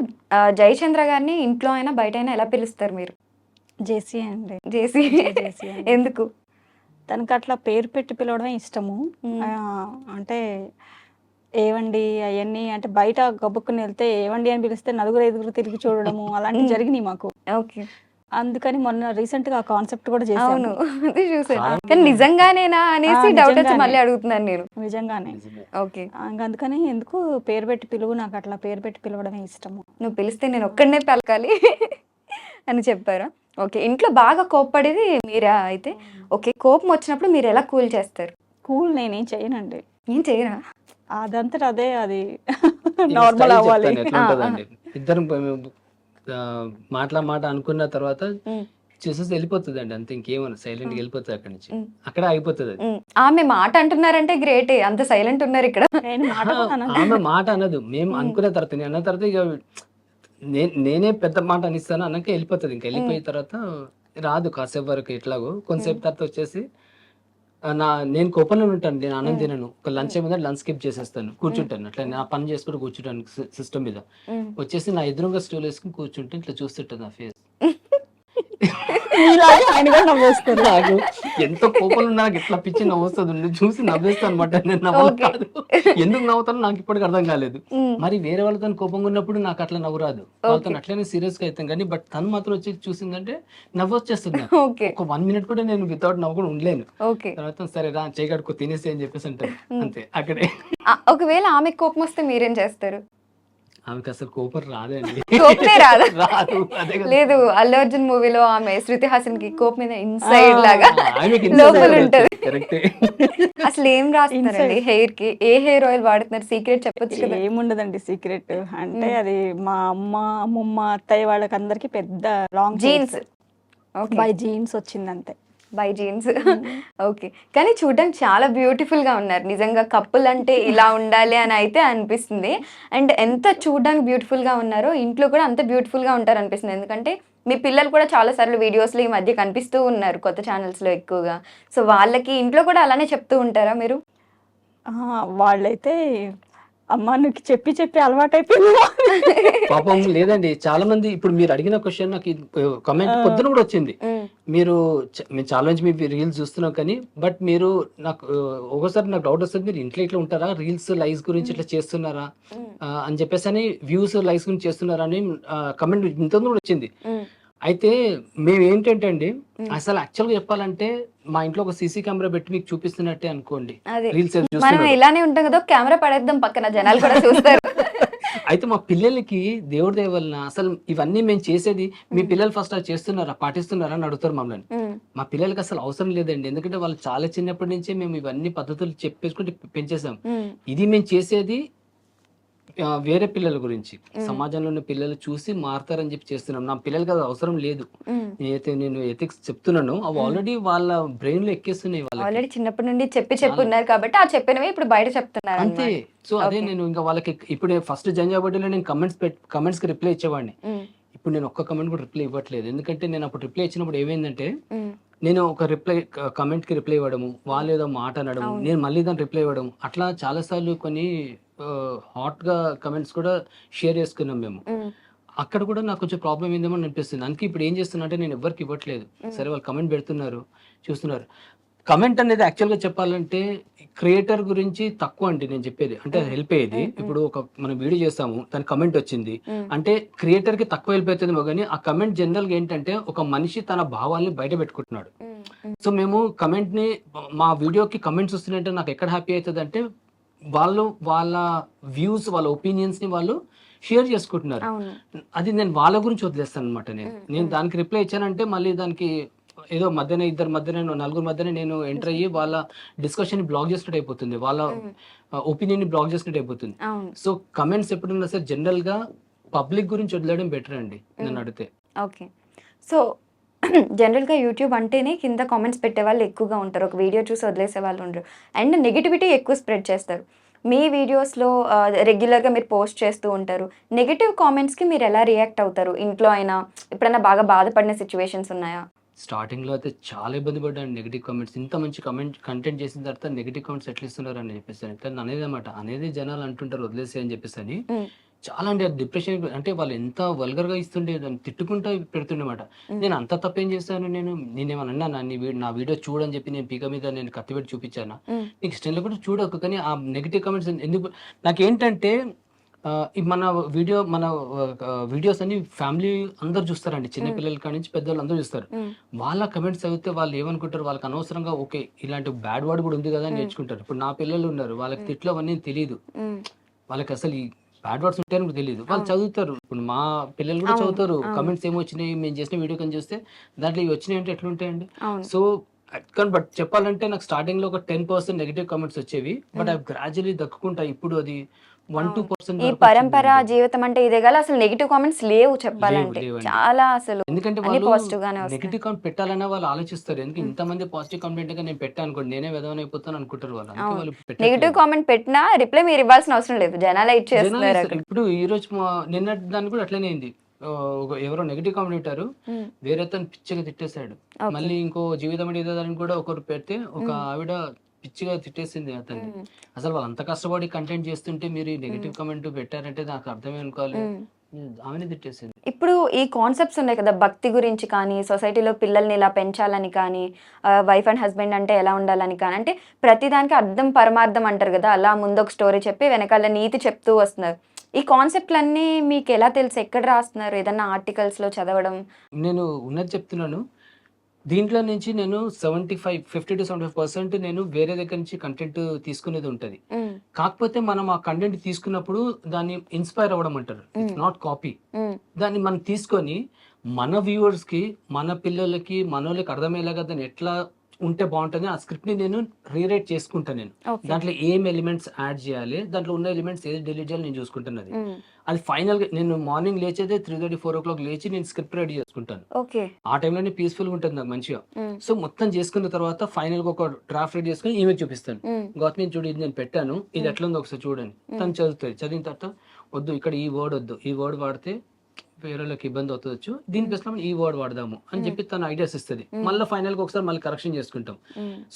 'జయచంద్ర' గారిని ఇంట్లో అయినా, బయటైనా ఎలా పిలుస్తారు మీరు? జేసీ అండి. జేసీ. జేసీ అండి. ఎందుకు? తనకట్లా పేరు పెట్టి పిలవడమే ఇష్టము. హ్మ్. అంటే ఏవండి అయన్నీ అంటే బయట గబుక్కున ఎళ్తే ఏవండి అని పిలిస్తే నలుగురు, ఐదుగురు తిరిగి చూడడము అలాంటివి హ్మ్. జరిగినియి మాకు. ఓకే. అందుకని మొన్న రీసెంట్ గా కాన్సెప్ట్ కూడా అవును చేశాను. అది చూసాను. కానీ నిజంగానేనా అనేసి డౌట్ వచ్చి నిజంగానే. మళ్ళీ అడుగుతున్నాను నేను. నిజంగానే. ఓకే. ఇంక అందుకని ఎందుకు పేరు పెట్టి పిలువు, నాకు అట్లా పేరు పెట్టి పిలవడమే ఇష్టము. నువ్వు పిలిస్తే నేను ఒక్కడనే పలకాలి అని చెప్పారా? ఓకే. ఇంట్లో బాగా కోప్పడేది మీరా అయితే? ఓకే. కోపం వచ్చినప్పుడు మీరు ఎలా కూల్ చేస్తారు? కూల్ నేనేం చేయనండి. ఏం చేయరా? అదంతా అదే అది ఇక నార్మల్ స్టైల్ అవ్వాలి. చెప్తాను ఎట్లా ఉంటుందండి. ఇద్దరం మాట అనుకున్న తర్వాత ఉమ్, చూసేసి వెళ్ళిపోతుందండి, అంతే. ఇంకేమన్నా సైలెంట్గా వెళ్ళిపోతుంది అక్కడి నుంచి, ఉమ్, అక్కడ ఆగిపోతుంది అది. ఉమ్. ఆమె మాట అంటున్నారంటే గ్రేటే. అంత సైలెంట్ ఉన్నారు ఇక్కడ. నేను మాట ఆహా, కూడా అనను. ఆమె మాట అనదు, మేము ఉమ్, అనుకున్న తర్వాత, నేను అన్న తర్వాత ఇక నేనే పెద్ద మాట అనిస్తాను అన్నాక వెళ్ళిపోతుంది. ఇంకా ఉమ్, వెళ్ళిపోయిన తర్వాత రాదు కాసేపు వరకు, ఎట్లాగో ఉమ్, కొంతసేపు తర్వాత వచ్చేసి నేను కోపంలో ఉంటాను, నేను అన్నం ఉమ్, తినను. ఒక లంచ్ ఉమ్, ఏమైనా లంచ్ స్కిప్ చేసేస్తాను, ఉమ్, కూర్చుంటాను అట్లా నా పని చేసుకుంటూ కూర్చుంటాను సిస్టమ్ మీద. ఉమ్. వచ్చేసి నా ఎదురుగా స్టూల్ వేసుకుని కూర్చుంటే ఇట్లా చూస్తుంటుంది నా ఫేస్. మీలాగే ఆయన కూడా నవ్వేస్తారు. నాకు ఎంత కోపంలో ఉన్నా నాకు ఎట్లా పిచ్చి నవ్వు వస్తుంది, నేను చూసి నవ్వేస్తాను అనమాట. నేను నవ్వను ఓకే. కాదు, ఎందుకు నవ్వుతానో నాకు ఇప్పటికి అర్థం కాలేదు. ఉమ్, మరి వేరే వాళ్ళతో కోపంగా ఉన్నప్పుడు నాకు అట్లా నవ్వు రాదు, వాళ్ళతో ఓకే. అట్లనే సీరియస్ గా అవుతాం. కానీ బట్ తను మాత్రం వచ్చి చూసిందంటే నవ్వు వచ్చేస్తుంది నాకు. ఓకే. ఒక 1 minute కూడా నేను వితౌట్ నవ్వు కూడా ఉండలేను. ఓకే. తర్వాత సరే రా చేయగడుకో తినేసి అని చెప్పేసి అంటారు, ఉమ్. అంతే అక్కడే. ఒకవేళ ఆమెకు కోపం వస్తే మీరేం చేస్తారు? ఆమెకి అసలు కోపం రాదండి. కోపమే రాదా? రాదు, అదే కదా. లేదు, అల్లు అర్జున్ మూవీలో ఆమె శృతి హాసన్ కి కోపం మీద ఇన్సైడ్ లాగా ఆమెకి లోపల ఇన్సైడ్ ఉంటది. కరెక్టే. అసలు ఏం రాస్తున్నారండి హెయిర్ కి? ఏ హెయిర్ ఆయిల్ వాడుతున్నారు? సీక్రెట్ చెప్పొచ్చు కదా. ఏముండదండి సీక్రెట్. అంటే ఉమ్. అది మా అమ్మ, అమ్మమ్మ, అత్తయ్య వాళ్ళకి అందరికి పెద్ద long jeans. Okay. By jeans వచ్చింది అంతే. By jeans. ఓకే. కానీ చూడడానికి చాలా బ్యూటిఫుల్ గా ఉన్నారు. నిజంగా కపుల్ అంటే ఇలా ఉండాలి అని అయితే అనిపిస్తుంది. అండ్ ఎంత చూడడానికి బ్యూటిఫుల్ గా ఉన్నారో ఇంట్లో కూడా అంత బ్యూటిఫుల్ గా ఉంటారు అనిపిస్తుంది. ఎందుకంటే మీ పిల్లలు కూడా చాలా సార్లు వీడియోస్లో ఈ మధ్య కనిపిస్తూ ఉన్నారు కొత్త ఛానల్స్ లో ఎక్కువగా. సో వాళ్ళకి ఇంట్లో కూడా అలానే చెప్తూ ఉంటారా మీరు? వాళ్ళైతే అమ్మ నువ్వు చెప్పి చెప్పి అలవాటైపోయింది. పాపం లేదండి, చాలా మంది ఇప్పుడు మీరు అడిగిన క్వశ్చన్ నాకు కమెంట్ పొద్దున కూడా వచ్చింది. ఉమ్, మీరు మేము చాలా నుంచి మీ రీల్స్ చూస్తున్నాం కానీ బట్ మీరు నాకు ఒకసారి నాకు డౌట్ వస్తుంది, మీరు ఇంట్లో ఇట్లా ఉంటారా, రీల్స్ లైక్స్ గురించి ఇట్లా చేస్తున్నారా ఉమ్, అని చెప్పేసి అని, వ్యూస్ లైక్స్ గురించి చేస్తున్నారా అని కమెంట్ ఇంత కూడా వచ్చింది. ఉమ్, అయితే మేము ఏంటంటే అండి, ఉమ్. అసలు యాక్చువల్గా చెప్పాలంటే మా ఇంట్లో ఒక సీసీ కెమెరా పెట్టి మీకు చూపిస్తున్నట్టే అనుకోండి, అదే రీల్స్ మనం చూస్తున్నారు. ఇలానే ఉంటాం కదా, కెమెరా పడేద్దాం పక్కన, జనాలు కూడా చూస్తారు. అయితే మా పిల్లలకి దేవుడి దయ వలన అసలు ఇవన్నీ మేము చేసేది, మీ పిల్లలు ఫస్ట్ అది చేస్తున్నారా, పాటిస్తున్నారా అని అడుగుతారు మమ్మల్ని. ఉమ్, మా పిల్లలకి అసలు అవసరం లేదండి, ఎందుకంటే వాళ్ళు చాలా చిన్నప్పటి నుంచే మేము ఇవన్నీ పద్ధతులు చెప్పేసుకుంటే పెంచేసాం. ఉమ్, ఇది మేము చేసేది వేరే పిల్లల గురించి, ఉమ్, సమాజంలో ఉన్న పిల్లలు చూసి మారుతారని చెప్పి చేస్తున్నాం. నా పిల్లలకి అది అవసరం లేదు. ఉమ్. నేను ఎథిక్స్ చెప్తున్నాను, అవి ఆల్రెడీ వాళ్ళ బ్రెయిన్ లో ఎక్కేస్తున్నాయి వాళ్ళకి, ఆల్రెడీ చిన్నప్పటి నుండి చెప్పి చాలా. ఉన్నారు కాబట్టి ఆ చెప్పినవి ఇప్పుడు బయట చెప్తున్నారు అంతే. అన్నమాట. సో అదే ఓకే. నేను ఇంకా వాళ్ళకి ఇప్పుడు ఫస్ట్ జంజాబడ్డీలో నేను కమెంట్స్ కి రిప్లై ఇచ్చేవాడిని. ఉమ్, ఇప్పుడు నేను ఒక్క కమెంట్ కూడా రిప్లై ఇవ్వట్లేదు, ఎందుకంటే నేను అప్పుడు రిప్లై ఇచ్చినప్పుడు ఏమైందంటే, ఉమ్, నేను ఒక కమెంట్ కి రిప్లై ఇవ్వడము, వాళ్ళు ఏదో మాట అనడం, అవును. నేను మళ్ళీ దాన్ని రిప్లై ఇవ్వడం, అట్లా చాలా సార్లు కొన్ని హాట్ గా కమెంట్స్ కూడా షేర్ చేసుకున్నాం మేము. ఉమ్, అక్కడ కూడా నాకు కొంచెం ప్రాబ్లం ఏందేమో అని అనిపిస్తుంది. అందుకే ఇప్పుడు ఏం చేస్తున్నా అంటే, నేను ఎవరికి ఇవ్వట్లేదు. ఉమ్, సరే వాళ్ళు కమెంట్ పెడుతున్నారు, చూస్తున్నారు. కమెంట్ అనేది యాక్చువల్గా చెప్పాలంటే క్రియేటర్ గురించి తక్కువ అండి నేను చెప్పేది, అంటే ఉమ్, హెల్ప్ అయ్యేది. ఉమ్, ఉమ్, ఇప్పుడు మనం వీడియో చేస్తాము, దాని కమెంట్ వచ్చింది ఉమ్, అంటే క్రియేటర్ కి తక్కువ హెల్ప్ అవుతుందేమో, కానీ ఆ కమెంట్ జనరల్ గా ఏంటంటే ఒక మనిషి తన భావాల్ని బయట పెట్టుకుంటున్నాడు. ఉమ్, ఉమ్, సో మేము కమెంట్ ని, మా వీడియోకి కమెంట్స్ వస్తున్నాయంటే నాకు ఎక్కడ హ్యాపీ అవుతుంది అంటే, వాళ్ళు వాళ్ళ వ్యూస్, వాళ్ళ ఒపీనియన్స్ ని వాళ్ళు షేర్ చేసుకుంటున్నారు. అవును. అది నేను వాళ్ళ గురించి వదిలేస్తాను అనమాట. నేను ఉమ్, నేను ఉమ్, దానికి రిప్లై ఇచ్చానంటే మళ్ళీ దానికి ఏదో మధ్యన ఇద్దరు మధ్యన నలుగురు మధ్యన నేను ఎంటర్ అయ్యి వాళ్ళ డిస్కషన్ బ్లాక్ చేసినట్టు అయిపోతుంది, వాళ్ళ ఉమ్, ఒపీనియన్ ని బ్లాక్ చేసినట్టు అయిపోతుంది. అవును. సో కమెంట్స్ ఎప్పుడైనా సరే జనరల్ గా పబ్లిక్ గురించి వదిలేయడం బెటర్ అండి నన్ను ఉమ్, అడిగితే. ఓకే. సో జనరల్గా యూట్యూబ్ అంటేనే కింద కామెంట్స్ పెట్టే వాళ్ళు ఎక్కువగా ఉంటారు, ఒక వీడియో చూసి వదిలేసే వాళ్ళు ఉండరు, అండ్ నెగిటివిటీ ఎక్కువ స్ప్రెడ్ చేస్తారు. మీ వీడియోస్లో రెగ్యులర్గా మీరు పోస్ట్ చేస్తూ ఉంటారు. నెగిటివ్ కామెంట్స్కి మీరు ఎలా రియాక్ట్ అవుతారు? ఇంట్లో అయినా ఎప్పుడైనా బాగా బాధపడిన సిచ్యువేషన్స్ ఉన్నాయా? స్టార్టింగ్ లో అయితే చాలా ఇబ్బంది పడ్డాను, నెగిటివ్ కామెంట్స్, ఇంత మంచి కంటెంట్ చేసిన తర్వాత నెగిటివ్ కామెంట్స్ ఎట్లా ఇస్తున్నారు అని చెప్పేసి అనేది అనమాట. అనేది జనాలు అంటుంటారు వదిలేసి అని చెప్పేసి అని, ఉమ్, చాలా అండి డిప్రెషన్. అంటే వాళ్ళు ఎంత వల్గర్ గా ఇస్తుండే, దాన్ని తిట్టుకుంటూ పెడుతుండేమాట. ఉమ్, నేను అంత తప్పేం చేశాను, నేనేమన్నా అన్నానా, నా వీడియో చూడని చెప్పి నేను పీక మీద నేను కత్తి పెట్టి చూపించాను, ఉమ్, నీకు ఇష్టం లేకుండా చూడకు. కానీ ఆ నెగిటివ్ కామెంట్స్ ఎందుకు, నాకేంటంటే మన వీడియోస్ అన్ని ఫ్యామిలీ అందరు చూస్తారండి, చిన్నపిల్లల కాడి నుంచి పెద్దవాళ్ళు అందరూ చూస్తారు. వాళ్ళ కమెంట్స్ చదివితే వాళ్ళు ఏమనుకుంటారు, వాళ్ళకి అనవసరంగా ఓకే ఇలాంటి బ్యాడ్ వర్డ్ కూడా ఉంది కదా అని నేర్చుకుంటారు. ఇప్పుడు నా పిల్లలు ఉన్నారు, వాళ్ళకి తిట్లు అవన్నీ తెలియదు, వాళ్ళకి అసలు ఈ బ్యాడ్ వర్డ్స్ ఉంటాయని కూడా తెలియదు, వాళ్ళు చదువుతారు. ఇప్పుడు మా పిల్లలు కూడా చదువుతారు, కమెంట్స్ ఏమొచ్చినాయి మేము చేసిన వీడియో కానీ చూస్తే దాంట్లో ఇవి వచ్చినాయి అంటే ఎట్లుంటాయండి. సో బట్ చెప్పాలంటే నాకు స్టార్టింగ్ లో ఒక 10% నెగిటివ్ కామెంట్స్ వచ్చేవి, బట్ అవి గ్రాడ్యువల్లీ దక్కుకుంటాయి. ఇప్పుడు అది 1-2% ఈ పరంపర జీవితం అంటే ఇదే కదా, అసలు నెగిటివ్ కామెంట్స్ లేవు చెప్పాలంటే, లేవండి. చాలా అసలు ఎందుకంటే అన్ని వాళ్ళు పాజిటివ్ గానే వస్తాయి. నెగిటివ్ కామెంట్ పెట్టాలన్నా వాళ్ళు ఆలోచిస్తారు, ఎందుకంటే ఇంతమంది పాజిటివ్ కామెంట్ గా నేను పెట్టాను అనుకోండి నేనే విధవనైపోతాను అనుకుంటారు వాళ్ళు, అందుకే వాళ్ళు నెగిటివ్ కామెంట్ పెట్టినా రిప్లై మీరు ఇవ్వాల్సిన అవసరం లేదు, జనాలే ఇచ్చేస్తున్నారు అక్కడ. ఇప్పుడు ఈ రోజు నిన్నటి దాన్ని కూడా అట్లనే అయింది. ఎవరో నెగిటివ్ కామెంట్ పెట్టారు, వేరే అతను పిచ్చిగా తిట్టేశాడు. మళ్ళీ ఇంకో జీవితం అని కూడా ఒకరు పెడితే ఒక ఆవిడ పిచ్చిగా తిట్టేసింది అతన్ని. అసలు వాళ్ళు అంత కష్టపడి కంటెంట్ చేస్తుంటే మీరు నెగిటివ్ కామెంట్ పెట్టారంటే నాకు అర్థమే అనుకోవాలి, ఆమెనే తిట్టేసింది. ఇప్పుడు ఈ కాన్సెప్ట్స్ ఉన్నాయి కదా, భక్తి గురించి కానీ, సొసైటీలో పిల్లల్ని ఇలా పెంచాలని కానీ, వైఫ్ అండ్ హస్బెండ్ అంటే ఎలా ఉండాలని కానీ, అంటే ప్రతిదానికి అర్థం పరమార్థం అంటారు కదా, అలా ముందు ఒక స్టోరీ చెప్పి వెనకాల నీతి చెప్తూ వస్తున్నారు. ఈ కాన్సెప్ట్లన్నీ మీకు ఎలా తెలుసు, ఎక్కడ రాస్తున్నారు, ఏదన్నా ఆర్టికల్స్లో చదవడం? నేను ఉన్నది చెప్తున్నాను, దీంట్లో నుంచి నేను 50-75% నేను వేరే దగ్గర నుంచి కంటెంట్ తీసుకునేది ఉంటది. కాకపోతే మనం ఆ కంటెంట్ తీసుకున్నప్పుడు దాన్ని ఇన్స్పైర్ అవ్వడం అంటారు, నాట్ కాపీ. దాన్ని మనం తీసుకొని మన వ్యూవర్స్ కి, మన పిల్లలకి, మనోళ్ళకి అర్థమయ్యేలాగా దాన్ని ఎట్లా ఉంటే బాగుంటుంది, ఆ స్క్రిప్ట్ ని నేను రీరైట్ చేసుకుంటాను. నేను దాంట్లో ఏం ఎలిమెంట్స్ యాడ్ చేయాలి, దాంట్లో ఉన్న ఎలిమెంట్స్ ఏది డిలీట్ చేయాలి నేను చూసుకుంటున్నది. అది ఫైనల్ గా నేను మార్నింగ్ లేచేదే 3:30-4 o'clock లేచి నేను స్క్రిప్ట్ రెడీ చేసుకుంటాను. ఆ టైంలోనే పీస్ఫుల్ గా ఉంటుంది నాకు మంచిగా. సో మొత్తం చేసుకున్న తర్వాత ఫైనల్ గా ఒక డ్రాఫ్ట్ రెడీ చేసుకుని ఈమె చూపిస్తాను, గౌతమి చూడు ఇది నేను పెట్టాను, ఇది ఎట్లా ఉందో ఒకసారి చూడండి. తను చదువుతుంది, చదివిన తర్వాత వద్దు ఇక్కడ ఈ వర్డ్ వద్దు, ఈ వర్డ్ వాడితే వేరేళ్ళకి ఇబ్బంది అవుతుంది, దీని బెస్ట్ ఈ వర్డ్ వాడదాము అని చెప్పి తన ఐడియాస్ ఇస్తుంది. మళ్ళీ ఫైనల్ గా ఒకసారి మళ్ళీ కరెక్షన్ చేసుకుంటాం.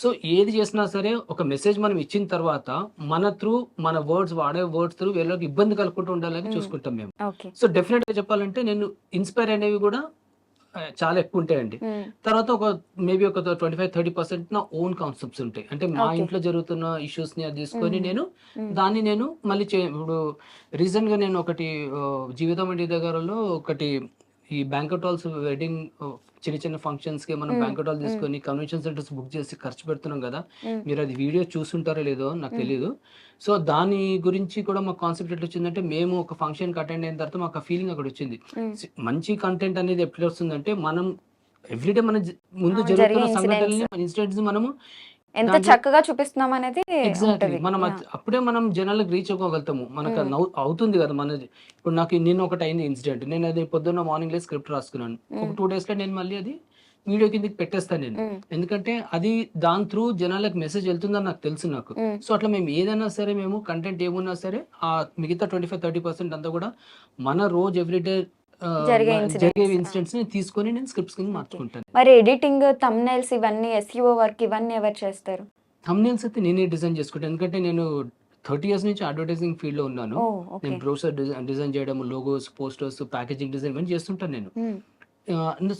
సో ఏది చేసినా సరే ఒక మెసేజ్ మనం ఇచ్చిన తర్వాత మన త్రూ, మన వర్డ్స్ వాడే వర్డ్స్ త్రూ వేరేళ్ళకి ఇబ్బంది కలుగుకుంటూ ఉండాలని చూసుకుంటాం మేము. సో డెఫినెట్ గా చెప్పాలంటే నేను ఇన్స్పైర్ అనేవి కూడా చాలా ఎక్కువ ఉంటాయండి. తర్వాత ఒక మేబీ ఒక 25-30% నా ఓన్ కాన్సెప్ట్స్ ఉంటాయి, అంటే మా ఇంట్లో జరుగుతున్న ఇష్యూస్ ని అది తీసుకొని దాన్ని నేను మళ్ళీ ఇప్పుడు రీసెంట్ గా నేను ఒకటి జీవితం ఇంటి దగ్గరలో ఒకటి ఈ బ్యాంకెట్ హాల్స్, వెడ్డింగ్ చిన్న చిన్న ఫంక్షన్స్ కి మనం బ్యాంకెట్ హాల్ తీసుకొని కన్వెన్షన్ సెంటర్స్ బుక్ చేసి ఖర్చు పెడుతున్నాం కదా, మీరు అది వీడియో చూసుంటారో లేదో నాకు తెలియదు. సో దాని గురించి కూడా మా కాన్సెప్ట్ ఎట్లా వచ్చిందంటే, మేము ఒక ఫంక్షన్ కి అటెండ్ అయిన తర్వాత మాకు ఆ ఫీలింగ్ అక్కడ వచ్చింది. మంచి కంటెంట్ అనేది ఎప్పుడు వస్తుందంటే, మనం ఎవ్రీడే మన ముందు జరుగుతున్న సంఘటనల్ని, మన ఇన్సిడెంట్స్ మనము ఎంత చక్కగా చూపిస్తున్నాం అనేది ఎగ్జాక్ట్లీ మనం అప్పుడే మనం జనాలకు రీచ్ అవ్వగలుగుతాము. మనకు అవుతుంది కదా మన. ఇప్పుడు నాకు నిన్న ఒకటి అయింది ఇన్సిడెంట్, నేను అది పొద్దున్న మార్నింగ్ స్క్రిప్ట్ రాసుకున్నాను, ఒక 2 days లో నేను మళ్ళీ అది వీడియో కిందకి పెట్టేస్తాను నేను, ఎందుకంటే అది దాని త్రూ జనాలకు మెసేజ్ వెళ్తుందని నాకు తెలుసు నాకు. సో అట్లా మేము ఏదైనా సరే, మేము కంటెంట్ ఏమున్నా సరే ఆ మిగతా 25-30% అంతా కూడా మన రోజు ఎవ్రీడే జరిగే ఇన్సిడెంట్స్ ని తీసుకొని నేను స్క్రిప్ట్స్ కింద మార్చుకుంటాను. మరి ఎడిటింగ్, థంబ్నెయిల్స్, ఇవన్నీ SEO వర్క్ ఇవన్నీ ఎవరు చేస్తారు? థంబ్నెయిల్స్ అయితే నేనే డిజైన్ చేసుకుంటాను, ఎందుకంటే నేను 30 years నుంచి అడ్వర్టైజింగ్ ఫీల్డ్ లో ఉన్నాను. నేను బ్రోషర్ డిజైన్ చేయడం, లోగోస్, పోస్టర్స్, ప్యాకేజింగ్ డిజైన్ ఇవన్నీ చేస్తుంటాను నేను.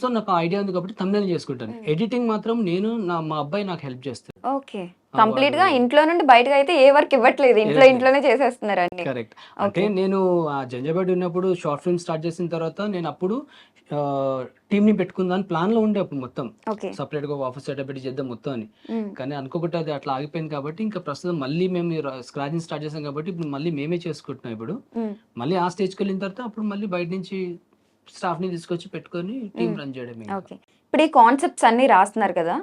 సో నాకు ఐడియా ఉంది కాబట్టి థంబ్నెయిల్ చేసుకుంటాను. ఎడిటింగ్ మాత్రం నేను మా అబ్బాయి నాకు హెల్ప్ చేస్తాడు. ఓకే, కంప్లీట్ గా ఇంట్లో నుండి బయటకు అయితే ఏ వర్క్ ఇవ్వట్లేదు, ఇంట్లోనే చేసేస్తున్నారు అన్ని. కరెక్ట్. అంటే నేను జంజాబాద్ ఉన్నప్పుడు షార్ట్ ఫిల్మ్ స్టార్ట్ చేసిన తర్వాత నేను అప్పుడు టీమ్ ని పెట్టుకుందాం ప్లాన్ లో ఉండే, అప్పుడు మొత్తం సపరేట్ గా ఆఫీస్ సెటప్ పెట్టి చేద్దాం మొత్తం అని. కానీ అనుకోకుండా అది అట్లా ఆగిపోయింది కాబట్టి ఇంకా ప్రస్తుతం మళ్ళీ మేము స్క్రాచింగ్ స్టార్ట్ చేసాం కాబట్టి ఇప్పుడు మళ్ళీ మేమే చేసుకుంటున్నాం. ఇప్పుడు మళ్ళీ ఆ స్టేజ్కి వెళ్ళిన తర్వాత అప్పుడు మళ్ళీ బయట నుంచి స్టాఫ్ ని తీసుకొచ్చి పెట్టుకొని టీమ్ రన్ చేయడమే. ఇప్పుడు ఈ కాన్సెప్ట్స్ అన్ని రాస్తున్నారు కదా,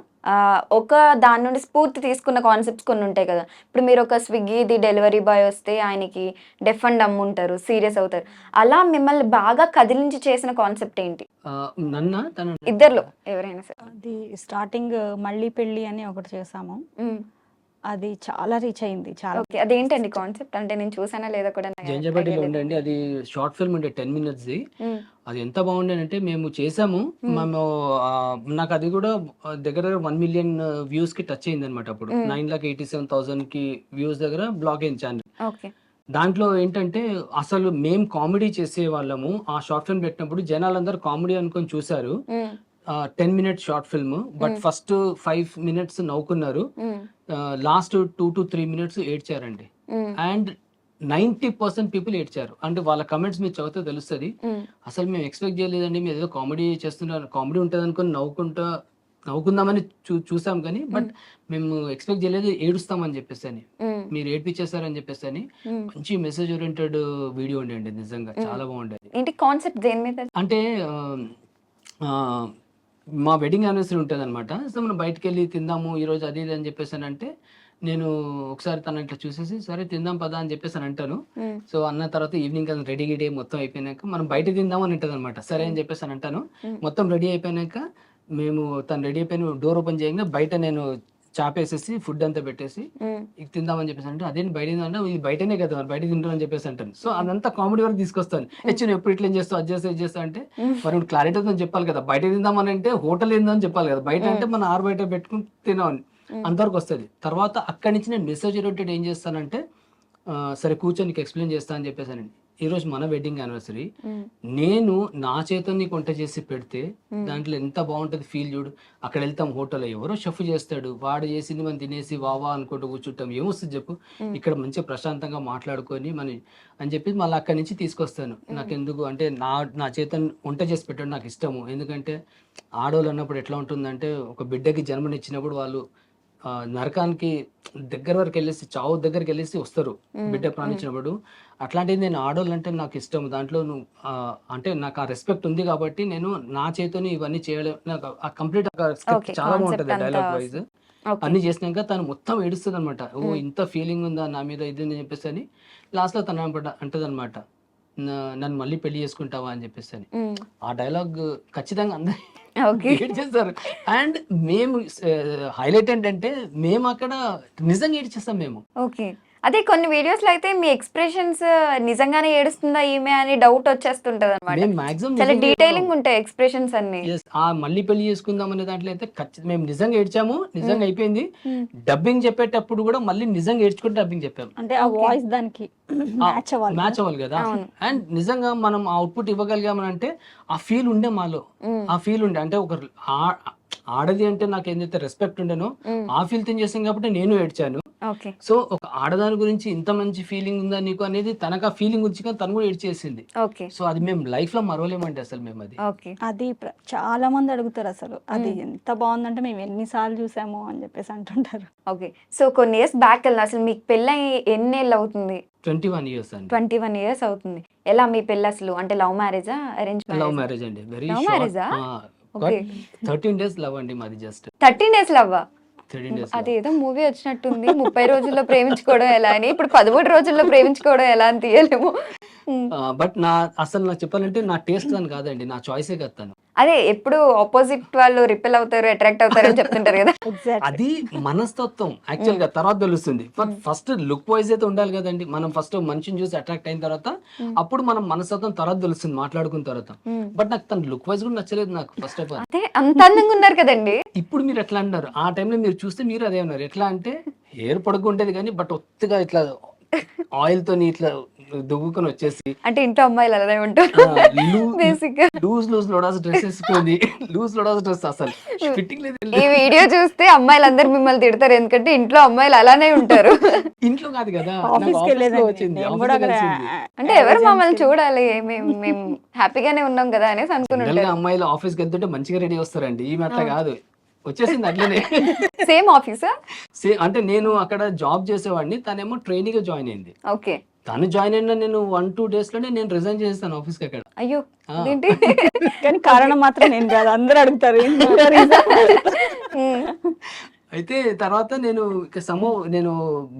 ఒక దాని నుండి స్ఫూర్తి తీసుకున్న కాన్సెప్ట్స్ కొన్ని ఉంటాయి కదా. ఇప్పుడు మీరు ఒక స్విగ్గీది డెలివరీ బాయ్ వస్తే ఆయనకి డెఫ్ అండ్ డమ్ ఉంటారు, సీరియస్ అవుతారు, అలా మిమ్మల్ని బాగా కదిలించి చేసిన కాన్సెప్ట్ ఏంటి? ఇద్దర్లో ఎవరైనా సరే. అది స్టార్టింగ్ మళ్ళీ పెళ్ళి అని ఒకటి చేసాము, అది చాలా రీచ్ అయింది. చాలా. అదేంటండి కాన్సెప్ట్? అంటే నేను చూసానా లేదా కూడా. జంజాబాటిలో ఉండండి, అది షార్ట్ ఫిల్మ్ ఉండే 10 minutes. అది ఎంత బాగుండేనంటే మేము చేసాము, మేము నాకు అది కూడా దగ్గర 1 million views కి టచ్ అయింది అనమాట. అప్పుడు 9,87,000 కి వ్యూస్ దగ్గర బ్లాగ్ అయింది ఛానల్. దాంట్లో ఏంటంటే అసలు మేము కామెడీ చేసే వాళ్ళము, ఆ షార్ట్ ఫిల్మ్ పెట్టినప్పుడు జనాలందరూ కామెడీ అనుకొని చూసారు. 10 minutes short film, but first 5 minutes నవ్వుకున్నారు, లాస్ట్ 2 to 3 minutes ఏడ్చారండి. అండ్ 90% పీపుల్ ఏడ్చారు. అంటే వాళ్ళ కమెంట్స్ మీరు చదివితే తెలుస్తుంది. అసలు మేము ఎక్స్పెక్ట్ చేయలేదండి, మీరు ఏదో కామెడీ చేస్తున్నారు, కామెడీ ఉంటుంది అనుకుని నవ్వుకుందామని చూసాం కానీ బట్ మేము ఎక్స్పెక్ట్ చేయలేదు ఏడుస్తామని చెప్పేసి అని, మీరు ఏడ్పించేస్తారని చెప్పేసి అని. మంచి మెసేజ్ ఓరియంటెడ్ వీడియో ఉండండి, నిజంగా చాలా బాగుండేది. ఏంటి కాన్సెప్ట్ దేని మీద? అంటే మా వెడ్డింగ్ యానివర్సరీ ఉంటుంది అనమాట. సో మనం బయటకు వెళ్ళి తిందాము ఈరోజు అది ఇది అని చెప్పేసి అని అంటే, నేను ఒకసారి తను ఇట్లా చూసేసి సరే తిందాం పదా అని చెప్పేసి అని అంటాను. సో అన్న తర్వాత ఈవినింగ్ అది రెడీ గిడీ మొత్తం అయిపోయినాక మనం బయట తిందాం అని ఉంటుంది అనమాట. సరే అని చెప్పేసి అని అంటాను. మొత్తం రెడీ అయిపోయినాక తను రెడీ అయిపోయిన డోర్ ఓపెన్ చేయగా బయట నేను చాపేసేసి ఫుడ్ అంతా పెట్టేసి ఇక తిందామని చెప్పేసి అంటే, అదేంటి బయట అంటే ఇది బయటనే కదా మరి బయట తింటాను అని చెప్పేసి అంటాను. సో అదంతా కామెడీ వరకు తీసుకొస్తాను. నువ్వు ఎప్పుడు ఇట్లా చేస్తావు, అది చేస్తా అంటే మరి క్లారిటీతో చెప్పాలి కదా, బయట తిందామని అంటే హోటల్ ఏందని చెప్పాలి కదా, బయట అంటే మనం ఆరు బయట పెట్టుకుని తినామని అంతవరకు వస్తుంది. తర్వాత అక్కడి నుంచి నేను మెసేజ్ ఓరియంటెడ్ ఏం చేస్తానంటే, సరే కూర్చొని నీకు ఎక్స్ప్లెయిన్ చేస్తా అని చెప్పేసానండి. ఈరోజు మన వెడ్డింగ్ యానివర్సరీ, నేను నా చేతో నీకు వంట చేసి పెడితే దాంట్లో ఎంత బాగుంటుంది ఫీల్ చూడు. అక్కడ వెళ్తాం హోటల్లో ఎవరో షెఫ్ చేస్తాడు, వాడు చేసింది మనం తినేసి వావా అనుకుంటూ కూర్చుంటాం, ఏమొస్తుంది చెప్పు. ఇక్కడ మంచిగా ప్రశాంతంగా మాట్లాడుకొని అని చెప్పి మళ్ళీ అక్కడి నుంచి తీసుకొస్తాను. నాకు ఎందుకు అంటే నా చేత వంట చేసి పెట్టడం నాకు ఇష్టము. ఎందుకంటే ఆడవాళ్ళు అన్నప్పుడు ఎట్లా ఉంటుందంటే, ఒక బిడ్డకి జన్మనిచ్చినప్పుడు వాళ్ళు నరకానికి దగ్గర వరకు వెళ్ళేసి, చావు దగ్గరికి వెళ్ళేసి వస్తారు బిడ్డ ప్రాణించినప్పుడు. అట్లాంటిది నేను ఆడవాళ్ళు అంటే నాకు ఇష్టం. దాంట్లో అంటే నాకు ఆ రెస్పెక్ట్ ఉంది కాబట్టి నేను నా చేతోని ఇవన్నీ చేయడం, నాకు ఆ కంప్లీట్ చాలా బాగుంటుంది డైలాగ్ వైజ్. అన్ని చేసినాక తను మొత్తం ఏడుస్తుంది అనమాట. ఓ ఇంత ఫీలింగ్ ఉందా నా మీద ఇది అని చెప్పేసి అని. లాస్ట్ లో తను అంటది అనమాట, నన్ను మళ్ళీ పెళ్లి చేసుకుంటావా అని చెప్పేసి అని. ఆ డైలాగ్ ఖచ్చితంగా అందరూ ఏడ్చేస్తారు. అండ్ మేము హైలైట్ ఏంటంటే మేము అక్కడ నిజంగా ఏడ్చేస్తాం మేము. ఓకే, అదే కొన్ని వీడియోస్ లో అయితే మీ ఎక్స్ప్రెషన్స్ నిజంగానే ఏడుస్తుందా ఈమె అని డౌట్ వచ్చేస్తుంటది అనమాట. మేము మాక్సిమం చాలా డీటెయిలింగ్ ఉంటాయి ఎక్స్ప్రెషన్స్ అన్ని. ఆ మళ్ళీ పెళ్లి చేసుకుందాం అనే దాంట్లో అయితే మేము నిజంగా ఏడ్చాము, నిజంగా అయిపోయింది. డబ్బింగ్ చెప్పేటప్పుడు కూడా మళ్ళీ నిజంగా ఏడ్చుకుంటే డబ్బింగ్ చెప్పాము. అంటే ఆ వాయిస్ దానికి మ్యాచ్ అవ్వాలి కదా. అండ్ నిజంగా మనం అవుట్పుట్ ఇవ్వగలిగామనంటే ఆ ఫీల్ ఉండే మాలో, ఆ ఫీల్ ఉండే అంటే ఒక ఆడది అంటే నాకు ఏదైతే రెస్పెక్ట్ ఉండేనో ఆ ఫీల్ థింగ్ చేసాం కాబట్టి నేను ఏడ్చాను. సో ఒక ఆడదాని గురించి ఇంత మంచి ఫీలింగ్ ఉందా నీకు అనేది తనకు ఆ ఫీలింగ్ వచ్చి తను కూడా ఏడ్చేసింది. సో అది మేము లైఫ్ లో మరవలేమండి అసలు మేము అది చాలా మంది అడుగుతారు అసలు అది ఎంత బాగుందంటే మేము ఎన్నిసార్లు చూసాము అని చెప్పేసి అంటుంటారు. ఓకే, సో కొన్ని ఇయర్స్ బ్యాక్ వెళ్ళిన అసలు మీకు పెళ్ళి ఎన్నేళ్ళు అవుతుంది? 21 years అండి. 21 years అవుతుంది. ఎలా మీ పెళ్ళి అసలు? అంటే లవ్ మ్యారేజా అరేంజ్ మ్యారేజ్ అండి. వెరీ లవ్ మ్యారేజా? 13 days లవ్ అండి మాది. జస్ట్ 13 days లవ్వా? అదేదో మూవీ వచ్చినట్టుంది, 30 రోజుల్లో ప్రేమించుకోవడం ఎలా అని. ఇప్పుడు 13 రోజుల్లో ప్రేమించుకోవడం ఎలా అని తీయలేము. బట్ అసలు నాకు చెప్పాలంటే నా టేస్ట్ అని కాదండి, నా చాయిసే కదా. అదే ఎప్పుడు ఆపోజిట్ వాళ్ళు రిపెల్ అవుతారు, అట్రాక్ట్ అవుతారు అని చెప్తుంటారు కదా. అది మనస్తత్వం యాక్చువల్ గా తర్వాత తెలుస్తుంది. ఫస్ట్ లుక్ వైజ్ అయితే ఉండాలి కదండి. మనం ఫస్ట్ మనిషిని చూసి అట్రాక్ట్ అయిన తర్వాత అప్పుడు మనం మనస్తత్వం తర్వాత తెలుస్తుంది మాట్లాడుకున్న తర్వాత. బట్ నాకు తన లుక్ వైజ్ కూడా నచ్చలేదు నాకు ఫస్ట్ ఆఫ్ ఆల్. అదే అంత అందంగా ఉన్నారు కదండి. ఇప్పుడు మీరు ఎట్లా అన్నారు, ఆ టైంలో మీరు చూస్తే మీరు అదే ఉన్నారు. ఎట్లా అంటే హెయిర్ పొడుగుంటేది కానీ బట్ ఒత్తిగా ఇట్లా ఆయిల్ తోని ఇట్లా దువ్వుకొని వచ్చేసి, అంటే ఇంట్లో అమ్మాయిలు అలానే ఉంటారు బేసిక్ గా. లూజ్ లోడాస్ డ్రెస్ వేసుకుంది, లూజ్ లోడాస్ డ్రెస్ అసలు ఫిట్టింగ్ లేదు. ఈ వీడియో చూస్తే అమ్మాయిలు అందరు మిమ్మల్ని తిడతారు, ఎందుకంటే ఇంట్లో అమ్మాయిలు అలానే ఉంటారు. ఇంట్లో కాదు కదా, వచ్చింది. అంటే ఎవరు మమ్మల్ని చూడాలి, మేము హ్యాపీగానే ఉన్నాం కదా అనేసి అనుకున్నాను. అమ్మాయిలు ఆఫీస్కి వెళ్తుంటే మంచిగా రెడీ వస్తారండి, ఈ అట్లా కాదు. వచ్చేసింది అట్లనే. సేమ్ ఆఫీసా? అంటే నేను అక్కడ జాబ్ చేసేవాడిని, తనేమో ట్రైనింగ్ జాయిన్ అయింది. ఓకే, తను జాయిన్ అయిన నేను 1-2 days లోనే నేను రిజైన్ చేస్తాను ఆఫీస్ కి అక్కడ. అయ్యో, కానీ కారణం మాత్రం నేను కాదు, అందరూ అడుగుతారు. అయితే తర్వాత నేను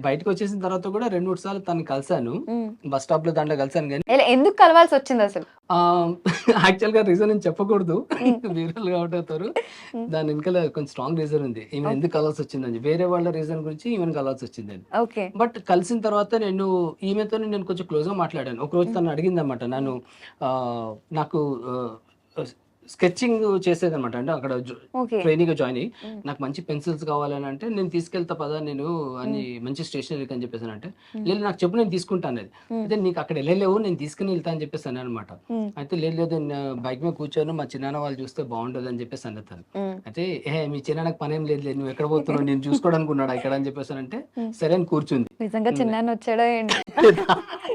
బయటకు వచ్చేసిన తర్వాత కూడా 2-3 సార్లు తను కలిసాను, బస్ స్టాప్ లో దాంట్లో కలిసాను. కానీ ఎందుకు కలవాల్సి వచ్చింది అసలు? యాక్చువల్ గా రీజన్ నేను చెప్పకూడదు, వీరలు అవుట్ అవుతారు. దాని వెనకాల కొంచెం స్ట్రాంగ్ రీజన్ ఉంది. ఈమె ఎందుకు కలవాల్సి వచ్చిందని, వేరే వాళ్ళ రీజన్ గురించి ఈమెను కలవాల్సి వచ్చిందని. బట్ కలిసిన తర్వాత ఈమెతో నేను కొంచెం క్లోజ్ గా మాట్లాడాను. ఒక రోజు తను అడిగింది అనమాట, నాకు స్కెచింగ్ చేసేది అనమాట. అంటే అక్కడ ట్రైనింగ్ జాయిన్ అయ్యి నాకు మంచి పెన్సిల్స్ కావాలని అంటే, నేను తీసుకెళ్తా పదా నేను అని మంచి స్టేషనరీ అని చెప్పేసాను. అంటే లేదు నాకు చెప్పు నేను తీసుకుంటాను అది. అయితే నీకు అక్కడ వెళ్ళలేవు, నేను తీసుకుని వెళ్తా అని చెప్పేసాను అనమాట. అయితే లేదు బైక్ మీద కూర్చొని మా చిన్న వాళ్ళు చూస్తే బాగుంటుంది అని చెప్పేసి అన్నతాను. అయితే మీ చిన్న పని ఏం లేదు, నువ్వు ఎక్కడ పోతున్నావు నేను చూసుకోవడానికి ఉన్నాడు ఇక్కడ అని చెప్పేసానంటే సరే అని కూర్చుంది. నిజంగా చిన్న వచ్చాడో ఏంటి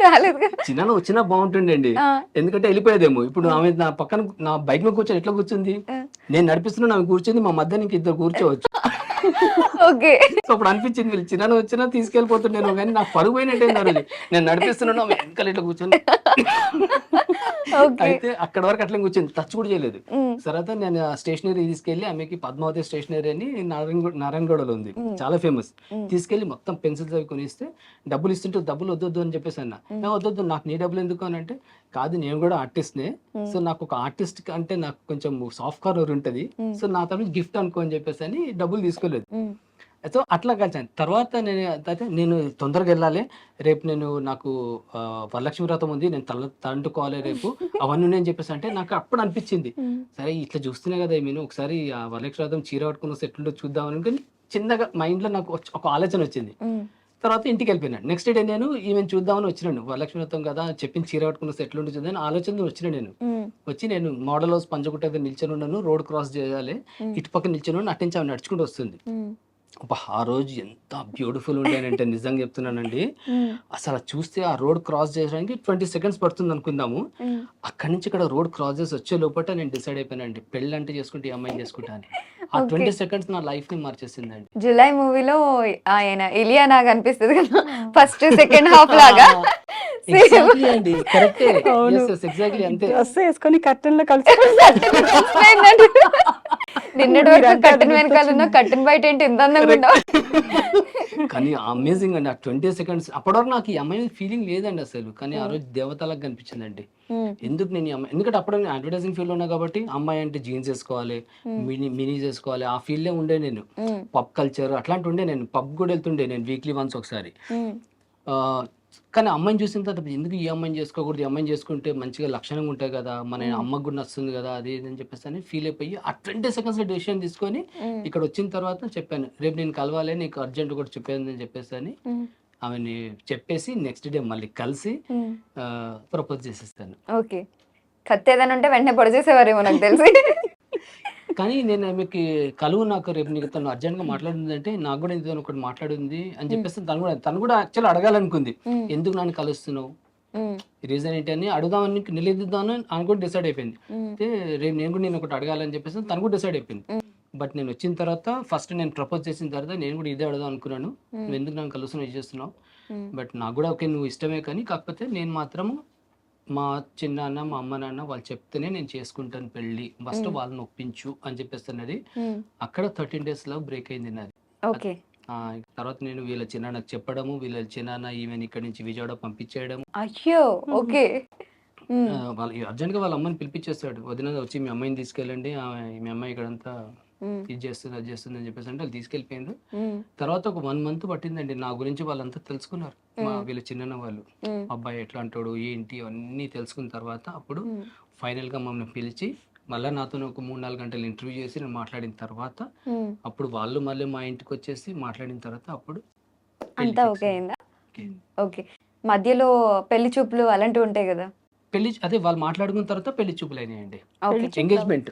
రాలేదు కదా. చిన్న వచ్చినా బాగుంటుండండి, ఆ, ఎందుకంటే వెళ్ళిపోయేదేమో. ఇప్పుడు ఆమె నా పక్కన నా బైక్ మీద కూర్చొని ఎట్లా కూర్చుంది, నేను నడిపిస్తున్నా ఆమె కూర్చుంది, మా మధ్య ఇంక ఇద్దరు కూర్చోవచ్చు. ఓకే. సో అప్పుడు అనిపించింది వీళ్ళు చిన్న వచ్చినా తీసుకెళ్ళిపోతుండేను, కానీ నాకు పరుగు పోయినట్టే ఆ రోజు. నేను నడిపిస్తున్నాను, ఆమె వెనకాల ఇట్లా కూర్చొని. ఓకే. అయితే అక్కడ వరకు అట్లా కూర్చొని టచ్ కూడా చేయలేదు. ఉమ్, తర్వాత నేను స్టేషనరీ తీసుకెళ్లి ఆమెకి పద్మావతి స్టేషనరీ అని నారాయణగూడలో ఉంది, చాలా ఫేమస్. తీసుకెళ్లి మొత్తం పెన్సిల్స్ అవి కొనిస్తే డబ్బులు ఇస్తుంటే డబ్బులు వద్దొద్దు అని చెప్పేసి అన్న. వద్దొద్దు, నాకు నీ డబ్బులు ఎందుకు అని అంటే, కాదు నేను కూడా ఆర్టిస్ట్నే, సో నాకు ఒక ఆర్టిస్ట్ అంటే నాకు కొంచెం సాఫ్ట్ కార్నర్ ఉంటుంది, సో నా తరఫు గిఫ్ట్ అనుకో అని చెప్పేసి అని డబ్బులు తీసుకోలేదు. ఉమ్, సో అట్లా కలిసాను. తర్వాత నేను తొందరగా వెళ్ళాలి, రేపు నాకు వరలక్ష్మి వ్రతం ఉంది, నేను తండుకోవాలి రేపు, అవన్నీ నేను చెప్పేసి అంటే నాకు అప్పుడు అనిపించింది, సరే ఇట్లా చూస్తున్నా కదా నేను ఒకసారి ఆ వరలక్ష్మి వ్రతం చీర కట్టుకున్న సెట్లు చూద్దాం అనుకుని చిన్నగా మైండ్లో నాకు ఒక ఆలోచన వచ్చింది. ఉమ్, తర్వాత ఇంటికి వెళ్ళిపోయినాను. నెక్స్ట్ డే నేను ఈవెన్ చూద్దామని వచ్చినాను, వరలక్ష్మి వ్రతం కదా చెప్పిన చీర కట్టుకున్న సెట్లు ఉంటుంది చూద్దాం ఆలోచన వచ్చిన నేను. ఉమ్, వచ్చి నేను మోడల్ హౌస్ పంచగుట్ట దగ్గర నిల్చొని ఉన్నాను, రోడ్ క్రాస్ చేయాలి, ఇటుపక్క నిల్చొని ఉన్నాను, అట్టించి ఆమె నడుచుకుంటూ వస్తుంది. ఉమ్, అబ్బా, ఆ రోజు ఎంత బ్యూటిఫుల్ ఉండేనంటే నిజంగా చెప్తున్నానండి, ఉమ్, అసలు అది చూస్తే ఆ రోడ్ క్రాస్ చేయడానికి 20 seconds పడుతుంది అనుకుందాము. ఉమ్. అక్కడి నుంచి ఇక్కడ రోడ్ క్రాస్ చేసి వచ్చే లోపల నేను డిసైడ్ అయిపోయానండి, పెళ్ళి అంటే చేసుకుంటే ఈ అమ్మాయిని చేసుకుంటా అని. ఆ 20 seconds నా లైఫ్ ని మార్చేసిందండి. జులై మూవీలో ఆయన ఇలియానా కనిపిస్తుంది కదా, ఫస్ట్ సెకండ్ హాఫ్ లాగా. Exactly అండి, కరెక్టే. Yes, yes, exactly అంతే. డ్రెస్ వేసుకొని కర్టెన్ లో కలిసి నిన్నటి వరకు కట్టన్ వెనకాల ఉన్న కట్టన్ బయట ఏంటి ఇంత అందంగా ఉన్నావు. కానీ అమేజింగ్ అండి ఆ 20 seconds. అప్పటివరకు నాకు ఈ అమ్మాయి ఫీలింగ్ లేదండి అసలు, కానీ ఆ రోజు దేవతలకు కనిపించిందండి. ఎందుకు నేను ఈ అమ్మాయి, ఎందుకంటే అప్పుడు నేను అడ్వర్టైజింగ్ ఫీల్డ్ ఉన్నా కాబట్టి అమ్మాయి అంటే జీన్స్ వేసుకోవాలి, మినీస్ వేసుకోవాలి, ఆ ఫీల్డే ఉండే నేను. పబ్ కల్చర్ అట్లాంటి ఉండే, నేను పబ్ కూడా వెళ్తుండే నేను వీక్లీ వన్స్ ఒకసారి. ఆ, కానీ అమ్మాయిని చూసిన తర్వాత ఎందుకు ఈ అమ్మాయిని చేసుకోకూడదు, ఈ అమ్మాయిని చేసుకుంటే మంచిగా లక్షణంగా ఉంటాయి కదా, మన అమ్మకు కూడా నచ్చుతుంది కదా, అది ఇది అని చెప్పేసి అని ఫీల్ అయిపోయి ఆ 20 seconds డెసిషన్ తీసుకొని ఇక్కడ వచ్చిన తర్వాత చెప్పాను, రేపు నేను కలవాలి, నీకు అర్జెంట్ కూడా చెప్పాను అని చెప్పేసి అని ఆమెని చెప్పేసి నెక్స్ట్ డే మళ్ళీ కలిసి ప్రపోజ్ చేసేస్తాను. ఓకే. కత్తి ఏదైనా ఉంటే వెంటనే పొడి చేసేవారేమో నాకు తెలిసి. కానీ నేను ఆమెకి కలువు, నాకు రేపు నీకు తను అర్జెంట్గా మాట్లాడిందంటే నాకు కూడా ఇంత ఒకటి మాట్లాడింది అని చెప్పేసి తను కూడా యాక్చువల్లీ అడగాలనుకుంది, ఎందుకు నన్ను కలుస్తున్నావు, రీజన్ ఏంటి అని అడుగుదామని నిలదీద్దామని అని కూడా డిసైడ్ అయిపోయింది. అయితే రేపు నేను ఒకటి అడగాలని చెప్పేసి తను కూడా డిసైడ్ అయిపోయింది. బట్ నేను వచ్చిన తర్వాత ఫస్ట్ నేను ప్రపోజ్ చేసిన తర్వాత నేను కూడా ఇదే అడదాం అనుకున్నాను, నువ్వు ఎందుకు నన్ను కలుస్తున్నావు, ఇది చేస్తున్నావు, బట్ నాకు కూడా ఓకే నువ్వు ఇష్టమే, కానీ కాకపోతే నేను మాత్రము మా చిన్నాన్న మా అమ్మ నాన్న వాళ్ళు చెప్తేనే నేను చేసుకుంటాను పెళ్ళి, ఫస్ట్ వాళ్ళని ఒప్పించు అని చెప్పేస్తున్నది. అక్కడ 13 days లో బ్రేక్ అయింది నాది. ఓకే. తర్వాత నేను వీళ్ళ చిన్నాన్నకు చెప్పడము, వీళ్ళ చిన్నాన్న ఈమెను ఇక్కడ నుంచి విజయవాడ పంపించేయడం. అయ్యో. ఓకే. వాళ్ళు అర్జెంట్గా వాళ్ళ అమ్మని పిలిపించేస్తాడు, వదిన వచ్చి మీ అమ్మాయిని తీసుకెళ్ళండి, మీ అమ్మాయి ఇక్కడంతా ఇది చేస్తుంది అది చేస్తుంది అని చెప్పేసి అంటే వాళ్ళు తీసుకెళ్ళిపోయిండ్రు. తర్వాత ఒక 1 month పట్టిందండి, నా గురించి వాళ్ళంతా తెలుసుకున్నారు, వీళ్ళ చిన్న వాళ్ళు, అబ్బాయి ఎట్లా అంటాడు ఏంటి అవన్నీ తెలుసుకున్న తర్వాత అప్పుడు ఫైనల్ గా మమ్మల్ని పిలిచి మళ్ళీ నాతో ఒక 3-4 గంటలు ఇంటర్వ్యూ చేసి నేను మాట్లాడిన తర్వాత అప్పుడు వాళ్ళు మళ్ళీ మా ఇంటికి వచ్చేసి మాట్లాడిన తర్వాత అప్పుడు అంతా ఓకే అయిందా? ఓకే. మధ్యలో పెళ్లి చూపులు అలాంటివి ఉంటాయి కదా, పెళ్లి అదే వాళ్ళు మాట్లాడుకున్న తర్వాత పెళ్లి చూపులు అయినాయండి. ఓకే. Engagement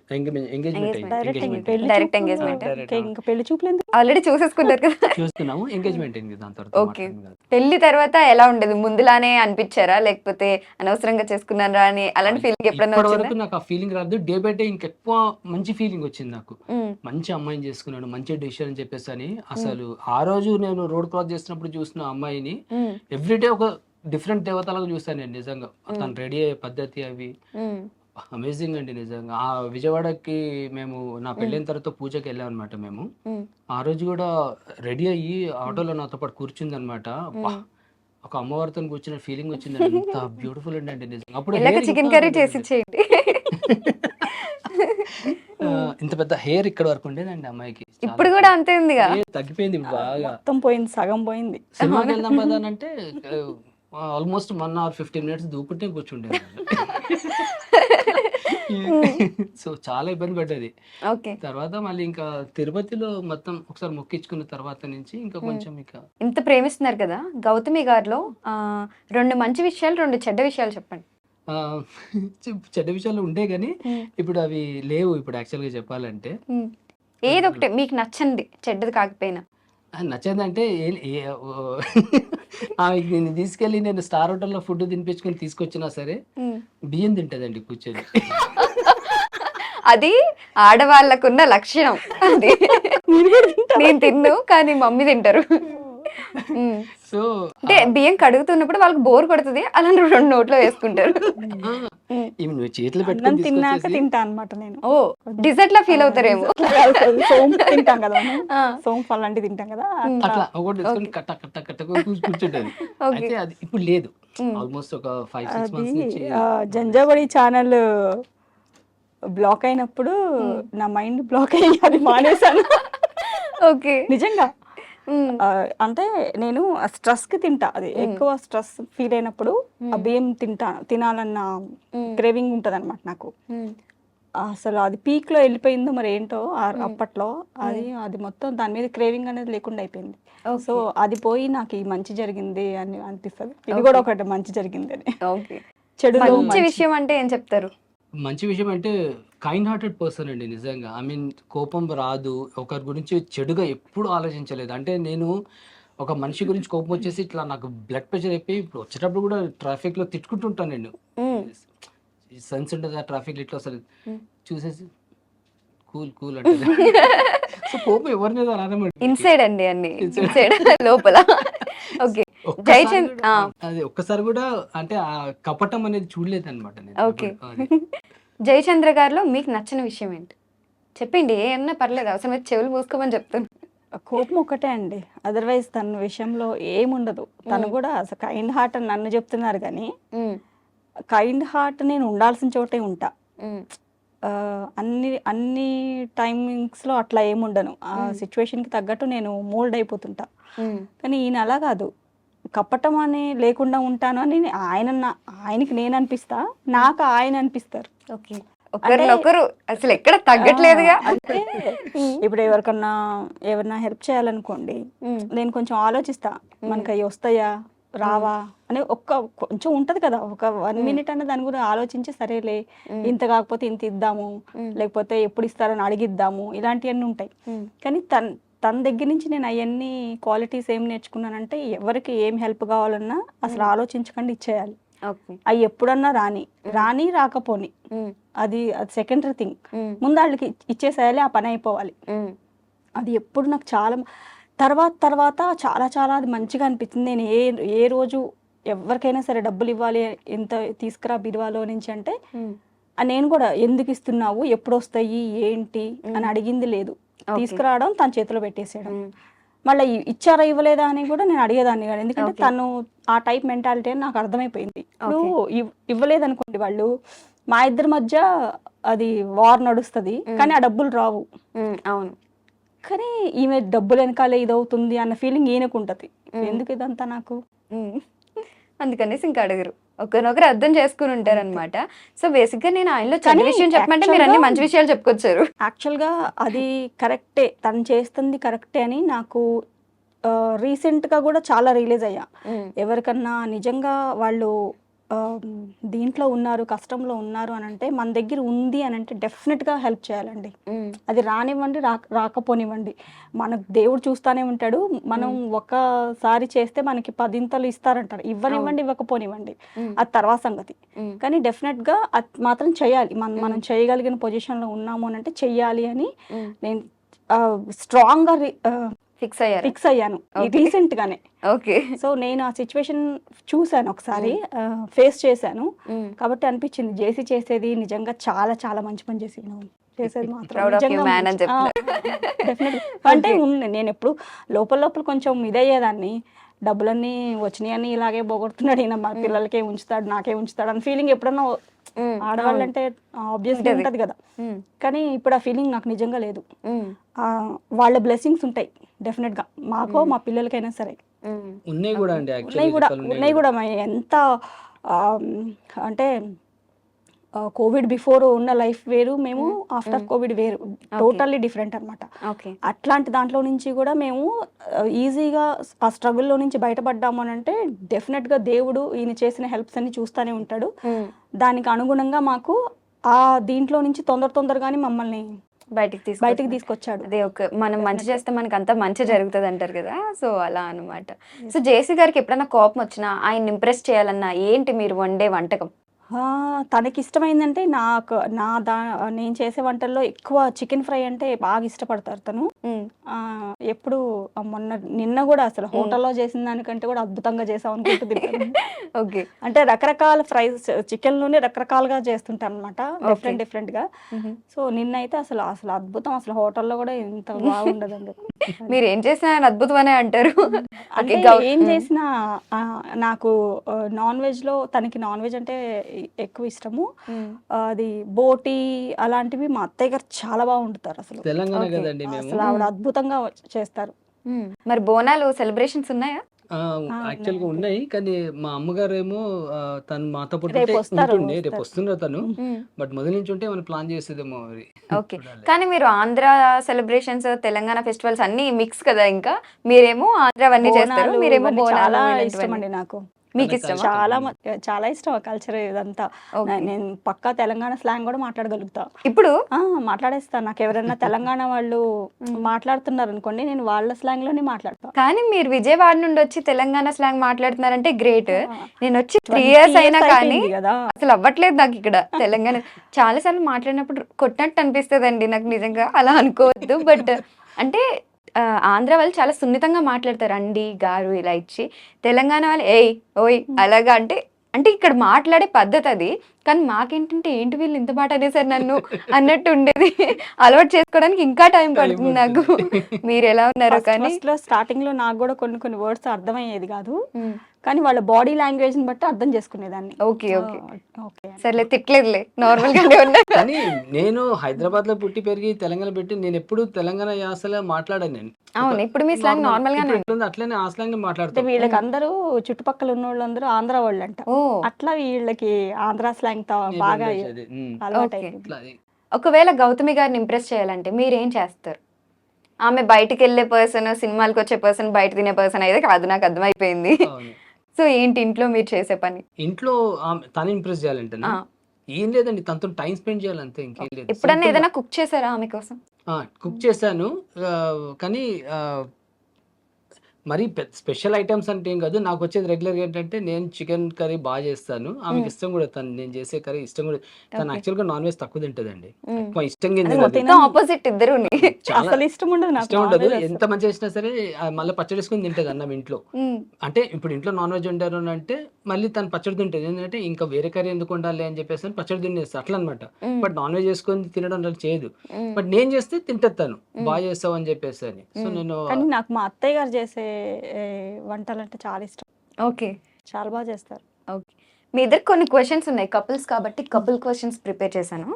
direct engagement. ఇంకా పెళ్లి చూపులు ఎందుకు? ఆల్రెడీ చూసేసుకున్నారు కదా. చూస్తున్నాము, ఎంగేజ్మెంట్ అయింది దాని తర్వాత. ఓకే. పెళ్లి తర్వాత ఎలా ఉండేది, ముందులానే అనిపించారా లేకపోతే అనవసరంగా చేసుకున్నారా అని అలాంటి ఫీలింగ్ ఎప్పుడైనా ఇప్పటి వచ్చిందా? వరకు నాకు ఆ ఫీలింగ్ రాదు, డే బై డే ఇంకెక్కువ మంచి ఫీలింగ్ వచ్చింది నాకు. మంచి అమ్మాయిని చేసుకున్నాను, మంచి డెసిషన్ అని చెప్పేసి అని. అసలు ఆ రోజు నేను రోడ్ క్రాస్ చేసినప్పుడు చూసిన అమ్మాయిని ఎవ్రీడే ఒక డిఫరెంట్ దేవతలకు చూస్తాను నేను నిజంగా. తను రెడీ అయ్యే పద్ధతి అవి అమేజింగ్ అండి నిజంగా. ఆ విజయవాడకి మేము నా పెళ్ళైన తర్వాత పూజకి వెళ్ళాం అనమాట మేము. ఆ రోజు కూడా రెడీ అయ్యి ఆటోలో నాతో పాటు కూర్చుంది అనమాట. ఒక అమ్మవారితో కూర్చున్న ఫీలింగ్ వచ్చింది, ఎంత బ్యూటిఫుల్ అండి నిజంగా. అప్పుడు చికెన్ కర్రీ చేసి ఇచ్చేయండి. ఇంత పెద్ద హెయిర్ ఇక్కడ వరకు ఉండేదండి అమ్మాయికి. ఇప్పుడు కూడా అంతే ఉందిగా? తగ్గిపోయింది బాగా, మొత్తం పోయింది, సగం పోయింది. సినిమాకి వెళ్దాం కదా అంటే ఆల్మోస్ట్ 1 hour 15 minutes దూకుంటే కూర్చుండేది. సో చాలా ఇబ్బంది పడ్డది. ఓకే. తర్వాత మళ్ళీ ఇంకా తిరుపతిలో మొత్తం ఒకసారి మొక్కించుకున్న తర్వాత నుంచి ఇంకా కొంచెం ఇంకా ఇంత ప్రేమిస్తున్నారు కదా, గౌతమి గారిలో 2 మంచి విషయాలు 2 చెడ్డ విషయాలు చెప్పండి. చెడ్డ విషయాలు ఉండే కానీ ఇప్పుడు అవి లేవు ఇప్పుడు యాక్చువల్గా చెప్పాలంటే. ఏదొకటి మీకు నచ్చండి, చెడ్డది కాకపోయినా. నచ్చేదంటే ఆమెకి నేను తీసుకెళ్ళి నేను స్టార్ హోటల్లో ఫుడ్ తినిపించుకొని తీసుకొచ్చినా సరే బియ్యం తింటదండి కూర్చొని. అది ఆడవాళ్ళకున్న లక్షణం అది. నేను తిన్ను కానీ మమ్మీ తింటారు. ఉమ్. సో అంటే బియ్యం కడుగుతున్నప్పుడు వాళ్ళకి బోర్ కొడుతుంది, అలా 2 నోట్లో వేసుకుంటారు. ఇవి నువ్వు చేతులు అన్నం పెట్టుకొని తిన్నాక తీసుకొచ్చేసి తింటా అనమాట నేను. ఓ డిజర్ట్ లా ఫీల్ అవుతారేమో. సోంపు తింటాం కదా మనం. ఆ. సోంపు అలాంటివి తింటాం కదా అట్లా. అట్లా ఒకటి తీసుకొని కట్ట కట్ట కట్ట కూర్చుంటది. ఓకే. అయితే అది ఇప్పుడు లేదు. ఆల్మోస్ట్ ఒక 5-6 అది మంత్స్ నుంచి జంజాబడి ఛానల్ బ్లాక్ అయినప్పుడు నా మైండ్ బ్లాక్ అయ్యి అది మానేశాను. ఓకే. నిజంగా ఉమ్. అంటే నేను స్ట్రెస్ కి తింటా. అది ఎక్కువ స్ట్రెస్ ఫీల్ అయినప్పుడు ఆ బియ్యం తినాలన్న క్రేవింగ్ ఉంటది అనమాట నాకు. ఉమ్. అసలు అది పీక్ లో వెళ్ళిపోయిందో మరి ఏంటో అప్పట్లో అది మొత్తం దాని మీద క్రేవింగ్ అనేది లేకుండా అయిపోయింది. సో అది పోయి నాకు ఈ మంచి జరిగింది అని అనిపిస్తుంది. ఇది కూడా ఒకటి మంచి జరిగింది అని. ఓకే. చెడులో మంచి విషయం అంటే ఏం చెప్తారు? మంచి విషయం అంటే కైండ్ హార్టెడ్ పర్సన్ అండి నిజంగా. ఐ మీన్ కోపం రాదు, ఒకరి గురించి చెడుగా ఎప్పుడు ఆలోచించలేదు. అంటే నేను ఒక మనిషి గురించి కోపం వచ్చేసి ఇట్లా నాకు బ్లడ్ ప్రెషర్ అయిపోయి ఇప్పుడు వచ్చేటప్పుడు కూడా ట్రాఫిక్ లో తిట్టుకుంటుంటాను నేను. సెన్స్ ఉంటుంది ఆ ట్రాఫిక్ ఇట్లా అసలు చూసేసి కూల్ కూల్ అంటే సో కోపం ఎవరి మీద రానమాట. ఇన్సైడ్ అండి అన్ని ఇన్సైడ్ లోపల. ఓకే. జయచంద్ అది ఒక్కసారి కూడా అంటే ఆ కపటం అనేది చూడలేదు అనమాట నేను. ఓకే. జయచంద్ర గారిలో మీకు నచ్చిన విషయం ఏంటి? చెప్పండి, ఏమన్నా పర్లేదు, అవసరమైతే చెవులు మూసుకోమని చెప్తాను. కోపం ఒకటే అండి. అదర్వైజ్ తన విషయంలో ఏముండదు. తను కూడా అసలు కైండ్ హార్ట్ అని నన్ను చెప్తున్నారు కానీ కైండ్ హార్ట్ నేను ఉండాల్సిన చోటే ఉంటా. అన్ని టైమింగ్స్లో అట్లా ఏముండను. ఆ సిచ్యువేషన్కి తగ్గట్టు నేను మోల్డ్ అయిపోతుంటా. కానీ ఈయన అలా కాదు. కప్పటం అని లేకుండా ఉంటాను అని ఆయనకి నేను అనిపిస్తా, నాకు ఆయన అనిపిస్తారు. ఓకే. ఒకరినొకరు అసలు ఎక్కడ తగ్గట్లేదుగా. అంటే ఇప్పుడు ఎవరన్నా హెల్ప్ చేయాలనుకోండి, నేను కొంచెం ఆలోచిస్తా, మనకి అవి వస్తాయా రావా అని కొంచెం ఉంటది కదా, ఒక 1 మినిట్ అన్న దాని గురించి ఆలోచించి సరేలే ఇంత కాకపోతే ఇంత ఇద్దాము, లేకపోతే ఎప్పుడు ఇస్తారని అడిగిద్దాము, ఇలాంటివన్నీ ఉంటాయి. కానీ తన దగ్గర నుంచి నేను అవన్నీ క్వాలిటీస్ ఏం నేర్చుకున్నానంటే, ఎవరికి ఏం హెల్ప్ కావాలన్నా అసలు ఆలోచించకుండా ఇచ్చేయాలి. అవి ఎప్పుడన్నా రాని రాకపోని అది సెకండరీ థింగ్. ముందు వాళ్ళకి ఇచ్చేసేయాలి, ఆ పని అయిపోవాలి. అది ఎప్పుడు నాకు చాలా తర్వాత చాలా చాలా అది మంచిగా అనిపించింది. నేను ఏ రోజు ఎవరికైనా సరే డబ్బులు ఇవ్వాలి, ఎంత తీసుకురా బిరువాలో నుంచి అంటే నేను కూడా ఎందుకు ఇస్తున్నావు, ఎప్పుడు వస్తాయి ఏంటి అని అడిగింది లేదు. తీసుకురావడం, తన చేతిలో పెట్టేసేయడం. మళ్ళీ ఇచ్చారా ఇవ్వలేదా అని కూడా నేను అడిగేదాన్ని కాదు. ఎందుకంటే తను ఆ టైప్ మెంటాలిటీ అని నాకు అర్థమైపోయింది. ఇప్పుడు ఇవ్వలేదనుకోండి, వాళ్ళు మా ఇద్దరి మధ్య అది వార్ నడుస్తుంది, కానీ ఆ డబ్బులు రావు. అవును. కానీ ఈమె డబ్బులు వెనకాలే ఇదవుతుంది అన్న ఫీలింగ్ ఈయనకు ఉంటుంది. ఎందుకు ఇదంతా నాకు? అందుకనేసి ఇంకా అడగరు, ఒకరినొకరు అర్థం చేసుకుని ఉంటారు అనమాట. సో బేసిక్ గా నేను ఆయనలో చెడు విషయం చెప్పమంటే మీరు అన్ని మంచి విషయాలు చెప్పుకొచ్చారు. యాక్చువల్గా అది కరెక్టే, తను చేస్తుంది కరెక్టే అని నాకు రీసెంట్గా కూడా చాలా రియలైజ్ అయ్యా. ఎవరికన్నా నిజంగా వాళ్ళు దీంట్లో ఉన్నారు, కష్టంలో ఉన్నారు అని అంటే, మన దగ్గర ఉంది అని అంటే డెఫినెట్గా హెల్ప్ చేయాలండి. అది రానివ్వండి, రాకపోనివ్వండి, మనకు దేవుడు చూస్తానే ఉంటాడు. మనం ఒకసారి చేస్తే మనకి 10 ఇస్తారంటారు. ఇవ్వనివ్వండి, ఇవ్వకపోనివ్వండి, అది తర్వాత సంగతి. కానీ డెఫినెట్గా అది మాత్రం చేయాలి. మనం చేయగలిగిన పొజిషన్లో ఉన్నాము అని అంటే చెయ్యాలి అని నేను స్ట్రాంగ్గా ఫిక్స్ అయ్యాను రీసెంట్ గానే. ఓకే. సో నేను ఆ సిచ్యువేషన్ చూసాను, ఒకసారి ఫేస్ చేశాను. కాబట్టి అనిపించింది జేసీ చేసేది నిజంగా చాలా చాలా మంచి పని చేసేది మాత్రం డెఫినెట్లీ. అంటే నేను ఎప్పుడు లోపల కొంచెం ఇదయ్యేదాన్ని, డబ్బులన్నీ వచ్చినాయని ఇలాగే పోగొడుతున్నాడు ఈయన, మా పిల్లలకే ఉంచుతాడు, నాకే ఉంచుతాడు అని ఫీలింగ్ ఎప్పుడన్నా ఆడవాళ్ళంటే ఆబ్వియస్లీ ఉంటది కదా. కానీ ఇప్పుడు ఆ ఫీలింగ్ నాకు నిజంగా లేదు. వాళ్ళ బ్లెస్సింగ్స్ ఉంటాయి డెఫినెట్ గా, మాకో మా పిల్లలకైనా సరే. ఉన్నాయి కూడా ఎంత అంటే కోవిడ్ బిఫోర్ ఉన్న లైఫ్ వేరు, మేము ఆఫ్టర్ కోవిడ్ వేరు, టోటల్లీ డిఫరెంట్ అనమాట. అట్లాంటి దాంట్లో నుంచి కూడా మేము ఈజీగా ఆ స్ట్రగుల్లో నుంచి బయటపడ్డాము అని అంటే డెఫినెట్గా దేవుడు ఈయన చేసిన హెల్ప్స్ అన్ని చూస్తూనే ఉంటాడు. దానికి అనుగుణంగా మాకు ఆ దీంట్లో నుంచి తొందరగానే మమ్మల్ని బయటికి తీసుకొచ్చాడు. అదే మనం మంచి చేస్తే మనకు అంతా మంచి జరుగుతుంది అంటారు కదా, సో అలా అన్నమాట. సో జేసీ గారికి ఎప్పుడైనా కోపం వచ్చినా ఆయన ఇంప్రెస్ చేయాలన్నా ఏంటి మీరు వండే వంటకం? తనకి ఇష్టమైందంటే నేను చేసే వంటల్లో ఎక్కువ చికెన్ ఫ్రై అంటే బాగా ఇష్టపడతారు తను. ఎప్పుడు నిన్న కూడా అసలు హోటల్లో చేసిన దానికంటే కూడా అద్భుతంగా చేసాం అనుకుంటూ తింటాను. ఓకే. అంటే రకరకాల ఫ్రైస్ చికెన్లోనే రకరకాలుగా చేస్తుంటాను అనమాట, డిఫరెంట్ గా. సో నిన్నైతే అసలు అసలు అద్భుతం, అసలు హోటల్లో కూడా ఇంత బాగుండదండి. మీరు ఏం చేసినా ఆయన అద్భుతమనే అంటారు. అంటే ఏం చేసినా నాకు నాన్ వెజ్ లో తనకి నాన్ వెజ్ అంటే ఎక్కువ ఇష్టము. అది బోటి అలాంటివి మా అత్తయ్య గారు చాలా బాగా వండుతారు అసలు. తెలంగాణ కదండి మేము. అసలు ఆవిడ అద్భుతంగా చేస్తారు. మరి బోనాలు సెలబ్రేషన్స్ ఉన్నాయా? యాక్చువల్గా ఉన్నాయి, కానీ మా అమ్మగారు ఏమో తను మాతో పాటు రేపు వస్తారు. రేపు వస్తున్నారు తను. బట్ మొదటి నుంచి ఉంటే మనం ప్లాన్ చేసేదేమో మరి. ఓకే. కానీ మీరు ఆంధ్ర సెలబ్రేషన్స్, తెలంగాణ ఫెస్టివల్స్ అన్ని మిక్స్ కదా, ఇంకా మీరేమో ఆంధ్ర అవన్నీ చేస్తారు, బోనాలు మీరేమో ఇవన్నీ బోనాలు చాలా ఇలాంటివన్నీ. ఇష్టం అండి నాకు. మీకు ఇష్టమా? చాలా ఇష్టం ఆ కల్చర్ ఇదంతా. Okay. నేను పక్కా తెలంగాణ స్లాంగ్ కూడా మాట్లాడగలుగుతా. ఇప్పుడు మాట్లాడేస్తా. నాకు ఎవరైనా తెలంగాణ వాళ్ళు మాట్లాడుతున్నారు అనుకోండి, నేను వాళ్ళ స్లాంగ్ లోనే మాట్లాడతా. కానీ మీరు విజయవాడ నుండి వచ్చి తెలంగాణ స్లాంగ్ మాట్లాడుతున్నారంటే గ్రేట్. నేను వచ్చి 3 20 years అయినా years కానీ అయిపోయింది కదా. అసలు అవ్వట్లేదు నాకు ఇక్కడ తెలంగాణ. చాలా సార్లు మాట్లాడినప్పుడు కొట్టినట్టు అనిపిస్తుందండి నాకు, నిజంగా అలా అనుకోవద్దు. బట్ అంటే ఆంధ్ర వాళ్ళు చాలా సున్నితంగా మాట్లాడతారు, అండి గారు ఇలా ఇచ్చి. తెలంగాణ వాళ్ళు ఏయ్ ఓయ్ అలాగా అంటే అంటే ఇక్కడ మాట్లాడే పద్ధతి అది. కానీ మాకేంటంటే ఏంటి వీళ్ళు ఇంత మాట అనేసారు నన్ను అన్నట్టు ఉండేది. అలవాటు చేసుకోవడానికి ఇంకా టైం పడుతుంది నాకు. మీరు ఎలా ఉన్నారో కానీ. స్టార్టింగ్ లో నాకు కూడా కొన్ని వర్డ్స్ అర్థమయ్యేది కాదు, కానీ వాళ్ళ బాడీ లాంగ్వేజ్ ని బట్టి అర్థం చేసుకునేదాన్ని. ఓకే ఓకే ఓకే, సర్లే తిట్టలేదులే, నార్మల్ గానే ఉన్నా. కానీ నేను హైదరాబాద్ లో పుట్టి పెరిగి తెలంగాణ పెట్టి నేను ఎప్పుడు తెలంగాణ యాసలో మాట్లాడాను నేను. అవును, ఇప్పుడు మీ స్లాంగ్ నార్మల్ గానే ఉంది. ఎట్లుందో అట్లనే ఆ స్లాంగ్ అంటే మాట్లాడతాను. వీళ్ళకి అందరూ చుట్టుపక్కల ఉన్న వాళ్ళందరూ ఆంధ్ర వాళ్ళు అంట. ఓ అట్లా వీళ్ళకి ఆంధ్ర స్లాంగ్ బాగా అలవాటు Okay. అయిపోయింది. ఒకవేళ గౌతమి గారిని ఇంప్రెస్ చేయాలంటే మీరేం చేస్తారు? ఆమె బయటికి వెళ్ళే పర్సన్, సినిమాలకు వచ్చే పర్సన్, బయట తినే పర్సన్ అయితే కాదు, నాకు అర్థమైపోయింది. సో ఏంటి ఇంట్లో మీరు చేసే పని? ఇంట్లో తను ఇంప్రెస్ చేయాలంటే ఆ, ఏం లేదండి, తనతో టైం స్పెండ్ చేయాలంతే, ఇంకేం లేదు. ఎప్పుడన్నా ఏదైనా కుక్ చేశారా ఆమె కోసం? కుక్ చేశాను, కానీ మరి స్పెషల్ ఐటమ్స్ అంటే ఏం కాదు. నాకు వచ్చేది రెగ్యులర్గా ఏంటంటే నేను చికెన్ కర్రీ బాగా చేస్తాను. ఆమెకి ఇష్టం కూడా, తను నేను చేసే కర్రీ ఇష్టం కూడా. తను యాక్చువల్గా నాన్ వెజ్ తక్కువ తింటదండి, ఎక్కువ ఇష్టంగా ఏం తినదు. మొత్తం ఆపోజిట్ ఇద్దరు. చాలా అసలు ఇష్టం ఉండదు నాకు ఇష్టం ఉండదు. non-veg అసలు. ఎంత మంచి చేసినా సరే మళ్ళీ పచ్చడి వేసుకొని తింటది అన్నం ఇంట్లో. అంటే ఇప్పుడు ఇంట్లో నాన్ వెజ్ వండారు అని అంటే మళ్ళీ తను పచ్చడి తింటది. ఎందుకంటే ఇంకా వేరే కర్రీ ఎందుకు ఉండాలి అని చెప్పేసి పచ్చడి తినేస్తారు అట్లా అనమాట. బట్ నాన్ వెజ్ చేసుకొని తినడం అలా చేయదు. బట్ నేను చేస్తే తింటది తను, బాగా చేస్తావు అని చెప్పేసి అని. సో నేను కానీ నాకు మా అత్తయ్య గారు చేసే వంటలు అంటే చాలా ఇష్టం. ఓకే చాలా బాగా చేస్తారు. ఓకే, మీ ఇద్దరు కొన్ని క్వశ్చన్స్ ఉన్నాయి, కపుల్స్ కాబట్టి కపుల్ క్వశ్చన్స్ ప్రిపేర్ చేశాను.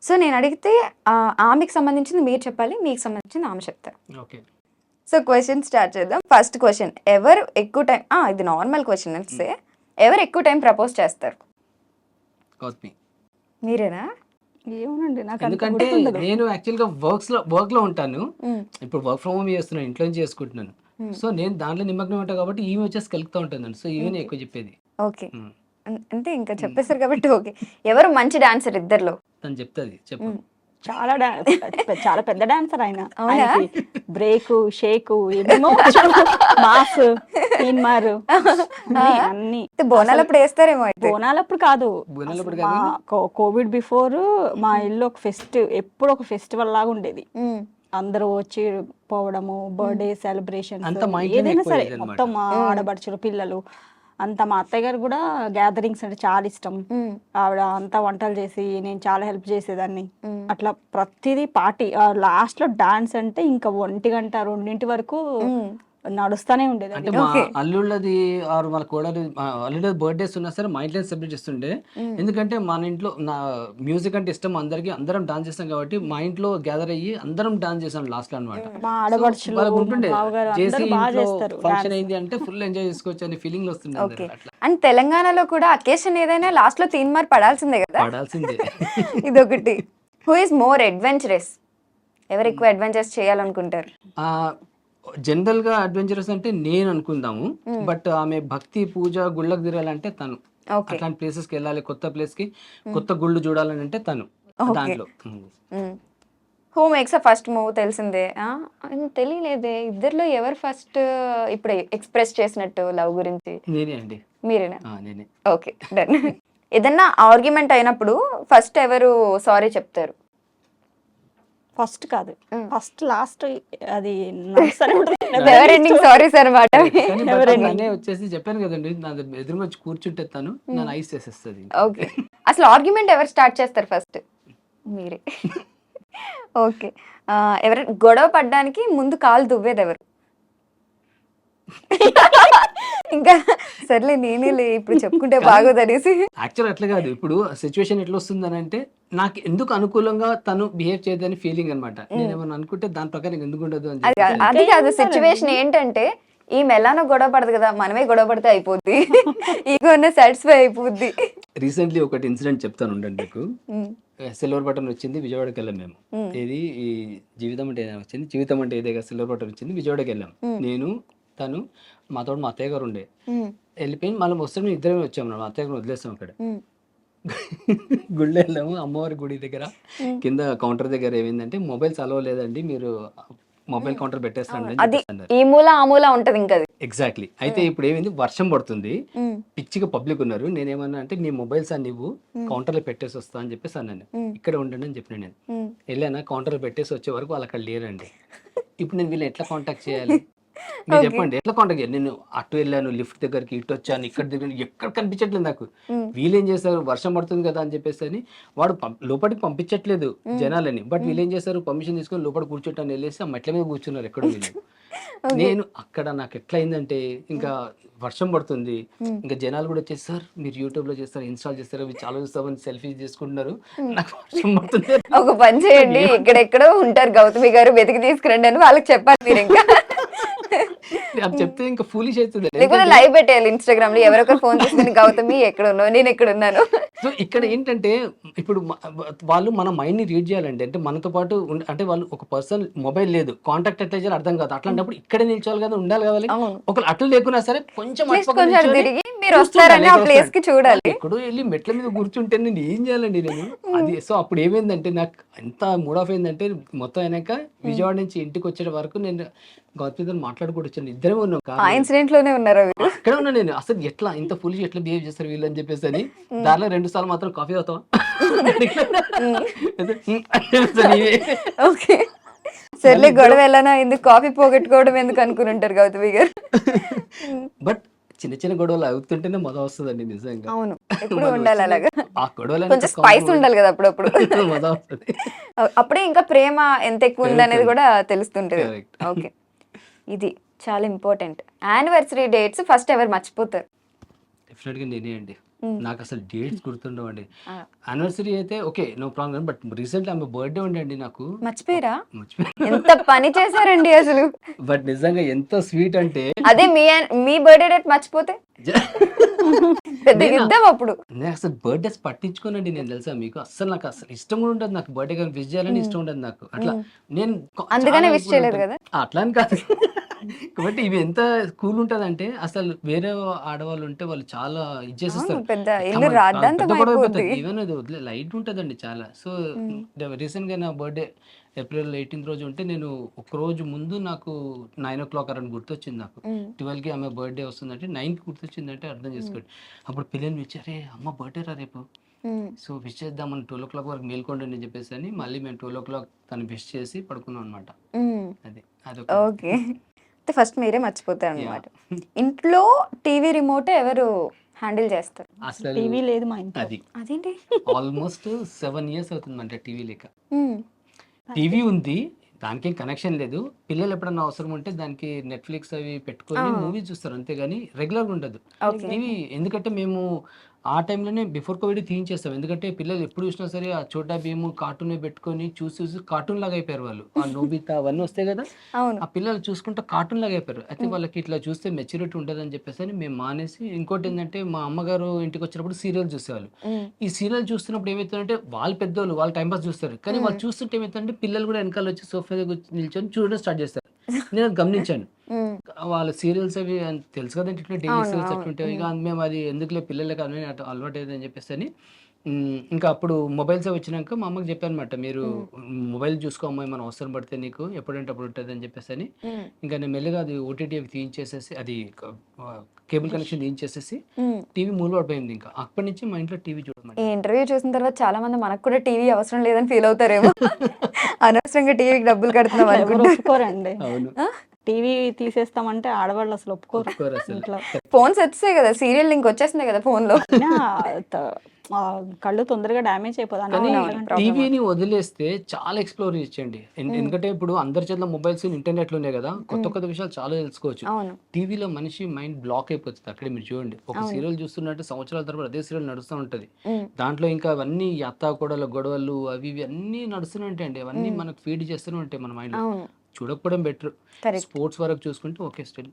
సో నేను అడిగితే ఆమెకి సంబంధించింది మీరు చెప్పాలి, మీకు సంబంధించింది ఆమె చెప్తారు. ఓకే. సో క్వశ్చన్ స్టార్ట్ చేద్దాం. ఫస్ట్ క్వశ్చన్, ఎవరు ఎక్కువ టైం, ఇది నార్మల్ క్వశ్చన్ అంటే, ఎవరు ఎక్కువ టైం ప్రపోజ్ చేస్తారు? గౌతమి. మీరేనా? ఏమోనండి నాకు అంత ఎందుకంటే గుర్తుండదు. నేను యాక్చువల్గా వర్క్ లో ఉంటాను. ఇప్పుడు వర్క్ ఫ్రమ్ హోమ్ చేస్తున్నాను, ఇంట్లో నుంచి చేసుకుంటున్నాను. సో నేను దాంట్లో నిమగ్నం ఉంటాను కాబట్టి ఈమె వచ్చేసి కలుగుతూ ఉంటాను. సో ఈమె ఎక్కువ చెప్పేది. ఓకే, అంటే ఇంకా చెప్పేశారు కాబట్టి ఓకే. ఎవరు మంచి డాన్సర్ ఇద్దర్లో? తను చెప్తుంది, చెప్పు. చాలా పెద్ద డాన్సర్ ఆయన. అవునా? బ్రేక్ షేక్ ఏమేమో మాస్ తీన్మారు అన్ని. బోనాలప్పుడు వేస్తారేమో అయితే. బోనాలప్పుడు కాదు, బోనాలప్పుడు కాదు. కోవిడ్ బిఫోర్ మా ఇల్లు ఒక ఎప్పుడు ఒక ఫెస్టివల్ లాగా ఉండేది. అందరూ వచ్చి పోవడము, బర్త్డే సెలబ్రేషన్, అంతా మా ఇంట్లోనే ఏదైనా ఎక్కువ సరే అయ్యేది అన్నమాట. మొత్తం మా ఆడబడుచులు పిల్లలు అంతా. మా అత్తయ్య గారు కూడా గ్యాదరింగ్స్ అంటే చాలా ఇష్టం. ఆవిడ అంతా వంటలు చేసి నేను చాలా హెల్ప్ చేసేదాన్ని. అట్లా ప్రతిదీ పార్టీ. లాస్ట్ లో డాన్స్ అంటే ఇంకా 1 గంట 2 వరకు నడుస్తానే ఉండేది. అంటే మా అల్లుళ్ళది ఆరు వాళ్ళ కోడలు అల్లుళ్ళ బర్త్డేస్ ఉన్నా సరే మా ఇంట్లో సెలబ్రేట్ చేస్తుండే. ఎందుకంటే మన ఇంట్లో నా మ్యూజిక్ అంటే ఇష్టం అందరికి, అందరం డాన్స్ చేస్తాం కాబట్టి మా ఇంట్లో గ్యాదర్ అయ్యి అందరం డాన్స్ చేసాం లాస్ట్ లో అనమాట. మా ఆడబడుచులు వాళ్ళకు ఉంటుండే బావగారు చేసి అందరూ బాగా ఇంట్లో చేస్తారు. ఫంక్షన్ అయింది అంటే ఫుల్ ఎంజాయ్ చేసుకోవచ్చు అనే ఫీలింగ్ వస్తుంది అందరూ. అట్లా అండ్ తెలంగాణలో కూడా అకేషన్ ఏదైనా లాస్ట్ లో తీన్మార్ పడాల్సిందే కదా, పడాల్సిందే. ఇదొకటి. Who is more adventurous? ఎవరు ఎక్కువ అడ్వెంచర్స్ చేయాలనుకుంటారు? జనరల్ గా అడ్వెంచరస్ అంటే నేను అనుకుందాము. బట్ ఆమె భక్తి పూజ గుళ్ళకు తిరగాలంటే తను, అట్లాంటి ప్లేసెస్ కి వెళ్ళాలి, కొత్త ప్లేస్ కి కొత్త గుళ్ళు చూడాలని అంటే తను దాంట్లో. Who makes a first move తెలిసిందే. తెలియలేదే ఇద్దరిలో ఎవరు ఫస్ట్ ఇప్పుడు ఎక్స్‌ప్రెస్ చేసినట్టు లవ్ గురించి? నేనే అండి. మీరేనా? నేనే. ఓకే. డన్. ఏదన్నా ఆర్గ్యుమెంట్ అయినప్పుడు ఫస్ట్ ఎవరు సారీ చెప్తారు? ఫస్ట్ కాదు. హ్మ్. ఫస్ట్ లాస్ట్ అది నడుస్తూనే ఉంటుంది. నెవర్ ఎండింగ్ సారీస్ అన్నమాట. కానీ Never బట్ ending. తనే వచ్చేసి చెప్పాను కదండి, నా ఎదురుగా వచ్చి కూర్చుంటే తను నన్ను ఐస్ చేసేస్తుంది. ఓకే. అసలు ఆర్గ్యుమెంట్ ఎవరు స్టార్ట్ చేస్తారు ఫస్ట్? మీరే. ఓకే. ఎవరైనా గొడవ పడ్డానికి ముందు కాలు దువ్వేదెవరు? ఇంకా సర్లే నేనేలే ఇప్పుడు చెప్పుకుంటే బాగోదనేసి. యాక్చువల్ అట్లా కాదు, ఇప్పుడు సిచ్యువేషన్ ఎట్లా వస్తుందని అంటే నాకు ఎందుకు అనుకూలంగా తను బిహేవ్ చేయదని ఫీలింగ్ అనమాట. నేను ఏమన్నా అనుకుంటే దాని ప్రకారం ఎందుకు ఉండదు అని అది కాదు, చెప్పి అది కాదు సిచ్యువేషన్ ఏంటంటే ఈమె ఎలానో గొడవ పడదు కదా, మనమే గొడవ పడితే అయిపోద్ది. ఈగో అన్న సాటిస్ఫై అయిపోద్ది. రీసెంట్లీ ఒకటి ఇన్సిడెంట్ చెప్తాను ఉండండి మీకు. ఉమ్, సిల్వర్ బటన్ వచ్చింది, విజయవాడకి వెళ్ళాం మేము. ఏది ఈ జీవితం అంటే ఏదైనా వచ్చింది, జీవితం అంటే ఏదే సిల్వర్ బటన్ వచ్చింది, విజయవాడకి వెళ్ళాం. నేను తను మాతో మా అత్తయ్య గారు ఉండే ఉమ్, వెళ్ళిపోయి మళ్ళీ వస్తే మేము ఇద్దరమే వచ్చాము. మా అత్తయ్య గారు వదిలేస్తాం అక్కడ. ఉమ్, గుళ్ళో వెళ్ళాము, అమ్మవారి గుడి దగ్గర కింద కౌంటర్ దగ్గర ఏమైందంటే మొబైల్స్ అలవ్ లేదండి, మీరు మొబైల్ కౌంటర్ పెట్టేస్తాండి అని అది చెప్పేసి అన్నారు. ఈ మూల ఆ మూల ఉంటది ఇంకా అది. ఎగ్జాక్ట్లీ. అయితే ఇప్పుడు ఏమైంది, వర్షం పడుతుంది, ఉమ్, పిచ్చిగా పబ్లిక్ ఉన్నారు. నేనేమన్నా అంటే మీ మొబైల్స్ అన్ని నువ్వు కౌంటర్లో పెట్టేసి వస్తా అని చెప్పేసి అన్నాను. ఇక్కడ ఉండండి అని చెప్పిన నేను. ఉమ్. వెళ్ళానా, కౌంటర్లో పెట్టేసి వచ్చే వరకు వాళ్ళు అక్కడ లేరండి. ఇప్పుడు నేను వీళ్ళు ఎట్లా కాంటాక్ట్ చేయాలి మీరు చెప్పండి, ఎట్లా కాంటాక్ట్ చేయాలి? నేను అటు వెళ్ళాను, లిఫ్ట్ దగ్గరికి, ఇటు వచ్చాను, ఇక్కడ దగ్గర, ఎక్కడ కనిపించట్లేదు నాకు. వీళ్ళు ఏం చేస్తారు, వర్షం పడుతుంది కదా అని చెప్పేసి అని వాడు లోపలికి పంపించట్లేదు జనాలని. బట్ వీళ్ళు ఏం చేస్తారు, పర్మిషన్ తీసుకొని లోపల కూర్చోటాన్ని వెళ్ళేసి ఆ మెట్ల మీద కూర్చున్నారు ఎక్కడో వీళ్ళు. నేను అక్కడ నాకు ఎట్లా అయిందంటే, ఇంకా వర్షం పడుతుంది, ఇంకా జనాలు కూడా వచ్చేసి సార్ మీరు యూట్యూబ్ లో చేస్తారు, ఇన్స్టాల్ చేస్తారు, అవి చాలా చూస్తామని సెల్ఫీ చేసుకుంటున్నారు, నాకు వర్షం పడుతుంది. ఒక పని చేయండి, ఇక్కడెక్కడో ఉంటారు గౌతమి గారు, వెతికి తీసుకురండి అని వాళ్ళకి చెప్పాలి మీరు. ఇంకా అది చెప్తే ఇంకా ఫూలిష్ అవుతుంది. లేకపోతే లైవ్ పెట్టేయాలి ఇన్స్టాగ్రామ్ లో, ఎవరొకరు ఫోన్ చేసుకుని గౌతమి ఎక్కడ ఉన్నావు, నేను ఎక్కడ ఉన్నాను. సో ఇక్కడ ఏంటంటే ఇప్పుడు వాళ్ళు మన మైండ్ ని రీడ్ చేయాలండి. అంటే మనతో పాటు అంటే వాళ్ళు ఒక పర్సన్ మొబైల్ లేదు, కాంటాక్ట్ ఎట్లా చేయాలి అర్థం కాదు. అట్లాంటప్పుడు ఇక్కడే నిల్చోవాలి కదా, ఉండాలి కావాలి. అవును. ఒకళ్ళు అట్లు లేకున్నా సరే కొంచెం అటు పక్క కొంచెం నిల్చొని తిరిగి మీరు చూస్తుండాలి, వస్తారని ఆ ఎవరు ప్లేస్ కి వస్తారు. చూడాలి. ఎక్కడో వెళ్ళి మెట్ల మీద కూర్చుంటే నేను ఏం చేయాలండి నేను అది. సో అప్పుడు ఏమైందంటే నాకు ఎంత మూడ్ ఆఫ్ అయిందంటే, మొత్తం అయినాక విజయవాడ నుంచి ఇంటికి వచ్చే వరకు నేను గౌతమితో మాట్లాడుకుంటూ వచ్చాను. ఇద్దరే ఉన్నాం ఆ కారు. ఇన్సిడెంట్ లోనే ఉన్నారా మీరు? అక్కడే ఉన్నా నేను. అసలు ఎట్లా ఇంత ఫుల్ ఎట్లా బిహేవ్ చేస్తారు వీళ్ళు అని చెప్పేసి అని. దారిలో 2 సార్లు మాత్రం కాఫీ అవుతావా ఓకే. సర్లే గొడవ ఎలానా ఎందుకు, కాఫీ పోగొట్టుకోవడం ఎందుకు అనుకుని ఉంటారు గౌతమి గారు. బట్ చిన్న చిన్న గొడవలు అవుతుంటేనే మజా వస్తుందండి నిజంగా. అవును, ఎప్పుడు ఉండాలి అలాగా. ఆ గొడవలు కొంచెం స్పైస్ ఉండాలి కదా అప్పుడప్పుడు. మజా వస్తుంది. అప్పుడే ఇంకా ప్రేమ ఎంత ఎక్కువ ఉంది అనేది కూడా తెలుస్తుంటది. Correct. ఓకే, ఇది చాలా ఇంపార్టెంట్. యానివర్సరీ డేట్స్ ఫస్ట్ ఎవరు మర్చిపోతారు? డెఫినెట్ గా నేనే అండి. నాకు అసలు డేట్స్ గుర్తుండవండి. యానివర్సరీ అయితే okay no problem, but recently ఆమె బర్త్డే ఉండే అండి నాకు. మర్చిపోయారా? మర్చిపోయాను. ఎంత పని చేశారండి అసలు. బట్ నిజంగా ఎంత స్వీట్ అంటే అదే మీ బర్త్డే డేట్ మర్చిపోతే పెద్ద యుద్ధం అప్పుడు. నేను అసలు బర్త్డేస్ పట్టించుకోనండి. నేను తెలుసా మీకు, అసలు నాకు అసలు ఇష్టం కూడా ఉంటుంది. నాకు బర్త్డే కానీ విష్ చేయాలని ఇష్టం ఉండదు నాకు. అట్లా నేను అందుకనే చాలా wish చేయలేదు ఉంటాను. అట్లా అని కాదు. కాబట్టి ఇవి ఎంత కూల్ ఉంటుంది అంటే, అసలు వేరే ఆడవాళ్ళు ఉంటే వాళ్ళు చాలా ఇచ్చేసేస్తారు. పెద్ద ఇల్లు రాద్దాంతం అయిపోద్ది. ఈవెన్ అది వదిలే లైట్ ఉంటుందండి చాలా. సో రీసెంట్ గా నా బర్త్డే ఏప్రిల్ 18 రోజు ఉంటే, నేను ఒక రోజు ముందు నాకు 9 o'clock అని గుర్తొచ్చింది. నాకు 12 కి ఆమె బర్త్డే వస్తుందంటే 9 కి గుర్తొచ్చిందంటే అర్థం చేసుకోండి. అప్పుడు పిల్లలు విచ్చారే అమ్మ బర్త్డే రా రేపు, సో విష్ చేద్దామని 12 o'clock వరకు మేల్కోండి అని చెప్పేసి అని మళ్ళీ మేము 12 o'clock తను విష్ చేసి పడుకున్నాం అనమాట. అది అదొక ఓకే. అయితే ఫస్ట్ మీరే మర్చిపోతారు అనమాట. ఇంట్లో టీవీ రిమోట్ ఎవరు హ్యాండిల్ చేస్తారు? అసలు టీవీ లేదు మా ఇంట్లో. అది అదేంటి? ఆల్మోస్ట్ 7 years అవుతుందంటే టీవీ లేక. ఉమ్, టీవీ ఉంది, దానికి ఏం కనెక్షన్ లేదు. పిల్లలు ఎప్పుడన్నా అవసరం ఉంటే దానికి నెట్ఫ్లిక్స్ అవి పెట్టుకొని మూవీ చూస్తారు, అంతేగాని రెగ్యులర్ ఉండదు Okay. టీవీ. ఎందుకంటే మేము ఆ టైంలోనే బిఫోర్ కోవిడ్ తీయించేస్తాం. ఎందుకంటే పిల్లలు ఎప్పుడు చూసినా సరే ఆ చోటా భీము కార్టూన్ పెట్టుకొని చూసి చూసి కార్టూన్ లాగా అయిపోయారు వాళ్ళు. ఆ నోబితా అవన్నీ వస్తాయి కదా, అవును. ఆ పిల్లలు చూసుకుంటే కార్టూన్ లాగా అయిపోయారు. అయితే వాళ్ళకి ఇట్లా చూస్తే మెచ్యూరిటీ ఉంటుందని చెప్పేసి అని మేము మానేసి, ఇంకోటి ఏంటంటే మా అమ్మగారు ఇంటికి వచ్చినప్పుడు సీరియల్ చూసేవాళ్ళు. ఈ సీరియల్ చూస్తున్నప్పుడు ఏమవుతుందంటే, వాళ్ళు పెద్దోళ్ళు వాళ్ళు టైంపాస్ చూస్తారు, కానీ వాళ్ళు చూస్తుంటే ఏమవుతుందంటే పిల్లలు కూడా వెనకాల వచ్చి సోఫా దగ్గర నిల్చొని చూడడం స్టార్ట్ చేస్తారు. నేను అది గమనించాను. వాళ్ళ సీరియల్స్ అవి తెలుసు కదండి, ఇట్లా డైలీ సీరియల్స్ అట్లుంటాయి. ఇక మేము అది ఎందుకులే పిల్లలకి అన్నీ అలవాటు అయిందని చెప్పేసి అని ఇంకా అప్పుడు మొబైల్సే వచ్చినాక మా అమ్మకి చెప్పానమాట, మీరు మొబైల్ చూసుకో అమ్మాయి, మనం అవసరం పడితే నీకు ఎప్పుడంటే అప్పుడు ఉంటుంది అని చెప్పేసి అని. ఇంకా నేను మెల్లిగా అది ఓటీటీ అవి తీయించేసేసి, అది కేబుల్ కనెక్షన్ తీయించేసేసి టీవీ మూల పడిపోయింది. ఇంకా అప్పటి నుంచి మా ఇంట్లో టీవీ చూడమాట. ఈ ఇంటర్వ్యూ చూసిన తర్వాత చాలా మంది మనకు కూడా టీవీ అవసరం లేదని ఫీల్ అవుతారేమో. అనవసరంగా టీవీకి డబ్బులు కడుతున్నాం ఎవరు అనుకుంటా. ఒప్పుకోరండి. అవును, టీవీ తీసేస్తామంటే ఆడవాళ్ళు అసలు ఒప్పుకోరు ఒప్పుకోరు అసలు. ఇంట్లో. ఫోన్స్ వచ్చేసాయి కదా, సీరియల్ లింక్ వచ్చేసింది కదా ఫోన్ లో. అయినా కళ్ళు తొందరగా డ్యామేజ్ అయిపోతుంది. కానీ అవునవును. టీవీని వదిలేస్తే చాలా ఎక్స్ప్లోర్ చేయొచ్చండి. ఎందుకంటే ఇప్పుడు అందరి చేతిలో మొబైల్స్, ఇంటర్నెట్ లోనే కదా, కొత్త కొత్త విషయాలు చాలా తెలుసుకోవచ్చు. అవును. టీవీలో మనిషి మైండ్ బ్లాక్ అయిపోతుంది. అక్కడే మీరు చూడండి, ఒక సీరియల్ చూస్తున్నట్టు సంవత్సరాల తరబడి అదే సీరియల్ నడుస్తూ ఉంటది. దాంట్లో ఇంకా అవన్నీ అత్తా కోడల గొడవలు అవి ఇవి అన్నీ నడుస్తూనే ఉంటాయండి. అవన్నీ మనకు ఫీడ్ చేస్తూనే ఉంటాయి మన మైండ్ లో. అవును. చూడకపోవడం బెటర్. Correct. స్పోర్ట్స్ వరకు చూసుకుంటే okay still.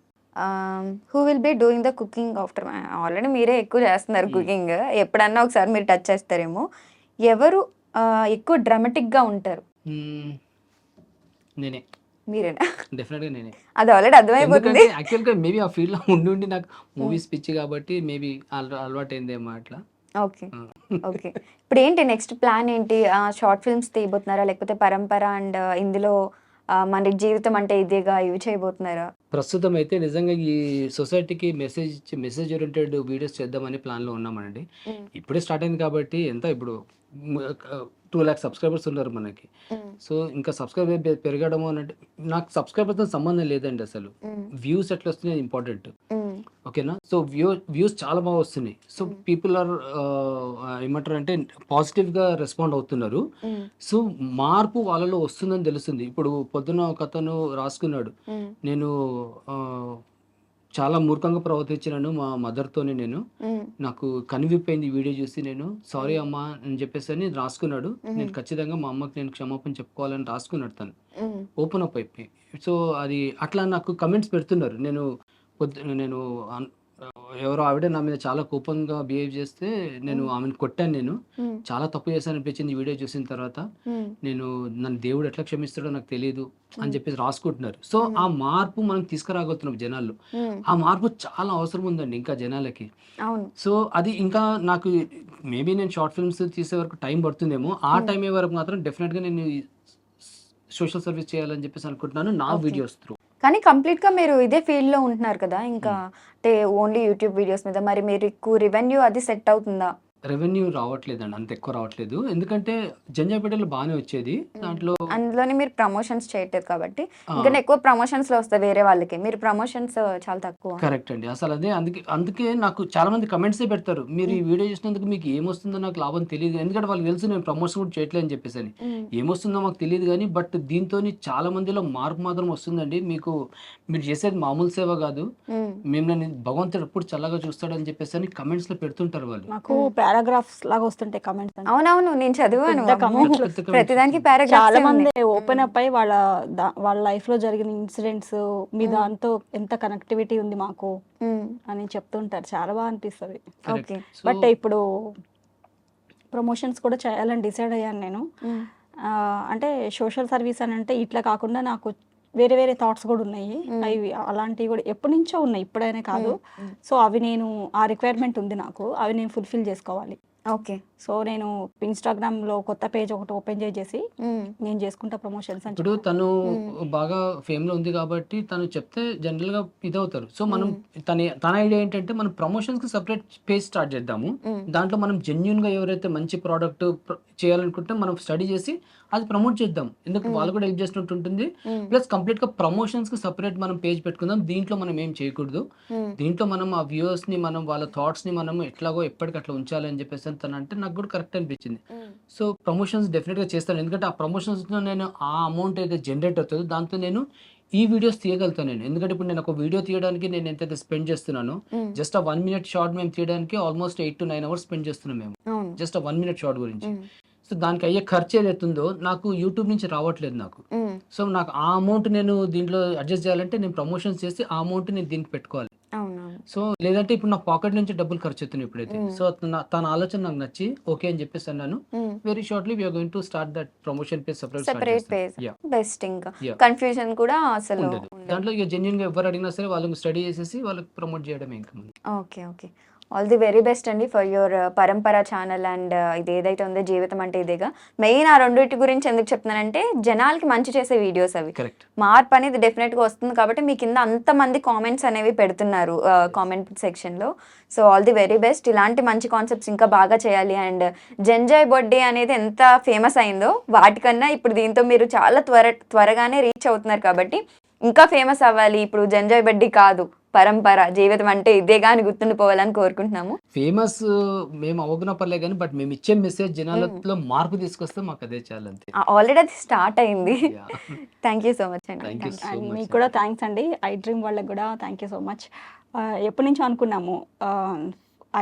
Who will be doing the cooking after? Already మీరే ఎక్కువ చేస్తున్నారు కుకింగ్, ఎప్పుడన్నా ఒకసారి మీరు టచ్ చేస్తారేమో. ఎవరు ఎక్కువ డ్రామాటిక్ గా ఉంటారు? నేనే, మీరేనా? డెఫినెట్ గా నేనే. అది ఆల్రెడీ అర్థమైపోతుంది. యాక్చువల్ గా మేబీ ఆ ఫీల్డ్ లో ఉండి నాకు మూవీస్ పిచ్చి కాబట్టి మేబీ అలవాటు అయిందేమో అట్లా. Okay okay. ఇప్పుడు ఏంటి నెక్స్ట్ ప్లాన్ ఏంటి? షార్ట్ ఫిల్మ్స్ తీయబోతున్నారా, లేకపోతే పరంపర అండ్ ఇందులో మన జీవితం అంటే ఇదేగా ఇవి చేయబోతున్నారా? ప్రస్తుతం అయితే నిజంగా ఈ సొసైటీకి మెసేజ్ ఓరియంటెడ్ వీడియోస్ చేద్దామని ప్లాన్లో ఉన్నామండి. ఇప్పుడే స్టార్ట్ అయింది కాబట్టి ఎంత ఇప్పుడు 2 lakhs సబ్స్క్రైబర్స్ ఉన్నారు మనకి. సో ఇంకా సబ్స్క్రైబర్ పెరగడము అని అంటే, నాకు సబ్స్క్రైబర్తో సంబంధం లేదండి అసలు. వ్యూస్ ఎట్లా వస్తున్నాయి ఇంపార్టెంట్, ఓకేనా? సో వ్యూస్ చాలా బాగా వస్తున్నాయి. సో పీపుల్ ఆర్ ఏమంటారు అంటే పాజిటివ్గా రెస్పాండ్ అవుతున్నారు. సో మార్పు వాళ్ళలో వస్తుందని తెలుస్తుంది. ఇప్పుడు పొద్దున ఒక అతను రాసుకున్నాడు, నేను చాలా మూర్ఖంగా ప్రవర్తించినాను మా మదర్తోని, నేను నాకు కనివిపోయింది ఈ వీడియో చూసి, నేను సారీ అమ్మా అని చెప్పేసి అని రాసుకున్నాడు. నేను ఖచ్చితంగా మా అమ్మకి నేను క్షమాపణ చెప్పుకోవాలని రాసుకున్నాడు తను, ఓపెన్ అప్ అయిపోయి. సో అది అట్లా నాకు కమెంట్స్ పెడుతున్నారు. నేను ఎవరో ఆవిడ నా మీద చాలా కోపంగా బిహేవ్ చేస్తే నేను ఆమెను కొట్టాను, నేను చాలా తప్పు చేశాను అనిపించింది ఈ వీడియో చూసిన తర్వాత. నన్ను దేవుడు ఎట్లా క్షమిస్తాడో నాకు తెలియదు అని చెప్పేసి రాసుకుంటున్నారు. సో ఆ మార్పు మనం తీసుకురాగలుగుతున్నాం జనాల్లో. ఆ మార్పు చాలా అవసరం ఉందండి ఇంకా జనాలకి. సో అది ఇంకా నాకు మేబీ నేను షార్ట్ ఫిల్మ్స్ తీసే వరకు టైం పడుతుందేమో. ఆ టైం వరకు మాత్రం డెఫినెట్గా నేను సోషల్ సర్వీస్ చేయాలని చెప్పేసి అనుకుంటున్నాను నా వీడియోస్ త్రూ. కానీ కంప్లీట్గా మీరు ఇదే ఫీల్డ్లో ఉంటున్నారు కదా, ఇంకా అంటే ఓన్లీ యూట్యూబ్ వీడియోస్ మీద, మరి మీరు ఎక్కువ రెవెన్యూ అది సెట్ అవుతుందా? రెవెన్యూ రావట్లేదండి, అంత ఎక్కువ రావట్లేదు. ఎందుకంటే జంజాపేటలో బాగానే వచ్చేది, దాంట్లో అందులోనే మీరు ప్రమోషన్స్ చేయట్లేదు కాబట్టి ఇంకా ఎక్కువ ప్రమోషన్స్ లో వస్తాయి వేరే వాళ్ళకి, మీరు ప్రమోషన్స్ చాలా తక్కువ. కరెక్ట్ అండి, అసలు అదే అందుకే నాకు చాలా మంది కమెంట్సే పెడతారు, మీరు ఈ వీడియో చేసినందుకు మీకు ఏమొస్తుందో నాకు లాభం తెలియదు. ఎందుకంటే వాళ్ళకి తెలుసు నేను ప్రమోషన్ కూడా చేయట్లేదు అని చెప్పేసి అని. ఏమొస్తుందో మాకు తెలియదు కానీ బట్ దీంతో చాలా మందిలో మార్పు మాత్రం వస్తుందండి. మీరు చేసేది మామూలు సేవ కాదు, మిమ్మల్ని భగవంతుడు ఎప్పుడు చల్లగా చూస్తాడని చెప్పేసి అని కమెంట్స్ లో పెడుతుంటారు వాళ్ళు. నాకు పారాగ్రాఫ్స్ లాగా వస్తుంటాయి కమెంట్స్. అవునవును, నేను చదివాను. comments. ప్రతిదానికి చాలా పారాగ్రాఫ్స్ మంది ఓపెన్ అప్ అయి వాళ్ళ లైఫ్ లో జరిగిన ఇన్సిడెంట్స్ మీ దాంతో ఎంత కనెక్టివిటీ ఉంది మాకు అని చెప్తుంటారు. చాలా బాగా అనిపిస్తుంది. ఓకే. బట్ ఇప్పుడు ప్రమోషన్స్ కూడా చేయాలని డిసైడ్ అయ్యాను నేను. అంటే సోషల్ సర్వీస్ అని అంటే ఇట్లా కాకుండా నాకు వేరే వేరే థాట్స్ కూడా ఉన్నాయి. అవి అలాంటివి కూడా ఎప్పటి నుంచో ఉన్నాయి, ఇప్పుడైనా కాదు. సో అవి నేను ఆ రిక్వైర్మెంట్ ఉంది నాకు, అవి నేను ఫుల్ఫిల్ చేసుకోవాలి. ఓకే. సో నేను ఇన్స్టాగ్రామ్ లో కొత్త పేజ్ ఒకటి ఓపెన్ చేసి నేను చేసుకుంటా ప్రమోషన్స్ అని. ఇప్పుడు తను బాగా ఫేమ్ లో ఉంది కాబట్టి తను చెప్తే జనరల్ గా ఇదవుతారు. సో మనం తన ఐడియా ఏంటంటే మనం ప్రమోషన్స్ కి సపరేట్ పేజ్ స్టార్ట్ చేద్దాము. దాంట్లో మనం జెన్యున్ గా ఎవరైతే మంచి ప్రోడక్ట్ చేయాలనుకుంటే మనం స్టడీ చేసి అది ప్రమోట్ చేద్దాం. ఎందుకంటే వాళ్ళు కూడా హెల్ప్ చేసినట్టు ఉంటుంది. ప్లస్ కంప్లీట్ గా ప్రమోషన్స్ కి సపరేట్ మనం పేజ్ పెట్టుకుందాం. దీంట్లో మనం ఏం చేయకూడదు, దీంట్లో మనం ఆ వ్యూవర్స్ ని మనం వాళ్ళ థాట్స్ ని మనం ఎట్లాగో ఎప్పటికట్లా ఉంచాలి అని చెప్పేసి తను అంటే నాకు కూడా కరెక్ట్ అనిపించింది. సో ప్రమోషన్స్ డెఫినెట్ గా చేస్తాను. ఎందుకంటే ఆ ప్రమోషన్స్ లో నేను ఆ అమౌంట్ అయితే జనరేట్ అవుతుందో దాంతో నేను ఈ వీడియోస్ తీయగలుగుతాను నేను. ఎందుకంటే ఇప్పుడు నేను ఒక వీడియో తీయడానికి నేను ఎంతైతే స్పెండ్ చేస్తున్నానో, జస్ట్ ఆ 1 minute షార్ట్ మేము తీయడానికి ఆల్మోస్ట్ 8 to 9 hours స్పెండ్ చేస్తున్నాం మేము, జస్ట్ ఆ 1 minute షార్ట్ గురించి. సో దానికి అయ్యే ఖర్చు ఏదైతుందో నాకు యూట్యూబ్ నుంచి రావట్లేదు నాకు. సో నాకు ఆ అమౌంట్ నేను దీంట్లో అడ్జస్ట్ చేయాలంటే నేను ప్రమోషన్స్ చేసి ఆ అమౌంట్ నేను దీనికి పెట్టుకోవాలి. సో లేదంటే ఇప్పుడు నా పాకెట్ నుంచి డబ్బులు ఖర్చు అవుతున్నాయి ఇప్పుడైతే. సో తన ఆలోచన నాకు నచ్చి ఓకే అని చెప్పేసి అన్నాను. Very shortly we are going to start that promotion page separate page. Best. ఇంకా కన్ఫ్యూజన్ కూడా అసలు ఉండదు దాంట్లో. ఇక జెన్యున్ గా ఎవరు అడిగినా సరే వాళ్ళకి స్టడీ చేసేసి వాళ్ళకి ప్రమోట్ చేయడమే ఇంకా. Okay okay. All the very best అండి ఫర్ యువర్ పరంపర ఛానల్ అండ్ ఇది ఏదైతే ఉందో జీవితం అంటే ఇదేగా. మెయిన్ ఆ రెండింటి గురించి ఎందుకు చెప్తున్నానంటే జనాలకి మంచి చేసే వీడియోస్ అవి. కరెక్ట్. మార్పు అనేది డెఫినెట్గా వస్తుంది కాబట్టి మీ కింద అంతమంది కామెంట్స్ అనేవి పెడుతున్నారు కామెంట్ సెక్షన్లో. So all the very best. ఇలాంటి మంచి కాన్సెప్ట్స్ ఇంకా బాగా చేయాలి. అండ్ జంజాయ్ బర్త్డే అనేది ఎంత ఫేమస్ అయిందో వాటికన్నా ఇప్పుడు దీంతో మీరు చాలా త్వరగానే రీచ్ అవుతున్నారు కాబట్టి ఇంకా ఫేమస్ అవ్వాలి. ఇప్పుడు జంజాయ్ బర్త్డే కాదు, పరంపర జీవితం అంటే ఇదేగా అని గుర్తుండిపోవాలని కోరుకుంటున్నాము. ఫేమస్ మేము అవ్వకున్నా పర్లే కానీ బట్ మేము ఇచ్చే మెసేజ్ జనాలలో మార్పు తీసుకొస్తే మాకు అదే చాలా అంతే. ఆల్రెడీ అది స్టార్ట్ అయింది. థ్యాంక్ యూ సో మచ్ అండి. Thank you so and much. మీకు కూడా థ్యాంక్స్ అండి. ఐ డ్రీమ్ వాళ్ళకి కూడా థ్యాంక్ యూ సో మచ్. ఎప్పటి నుంచో అనుకున్నాము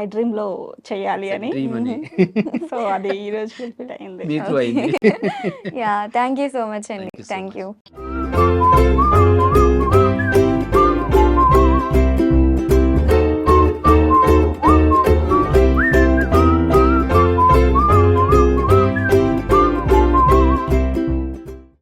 ఐ డ్రీమ్లో చేయాలి అని. డ్రీమ్ అని సో అది ఈరోజు ఫుల్ఫిల్ అయింది. మీకు అయింది. Yeah thank you so much అండి. Thank you so thank much. You.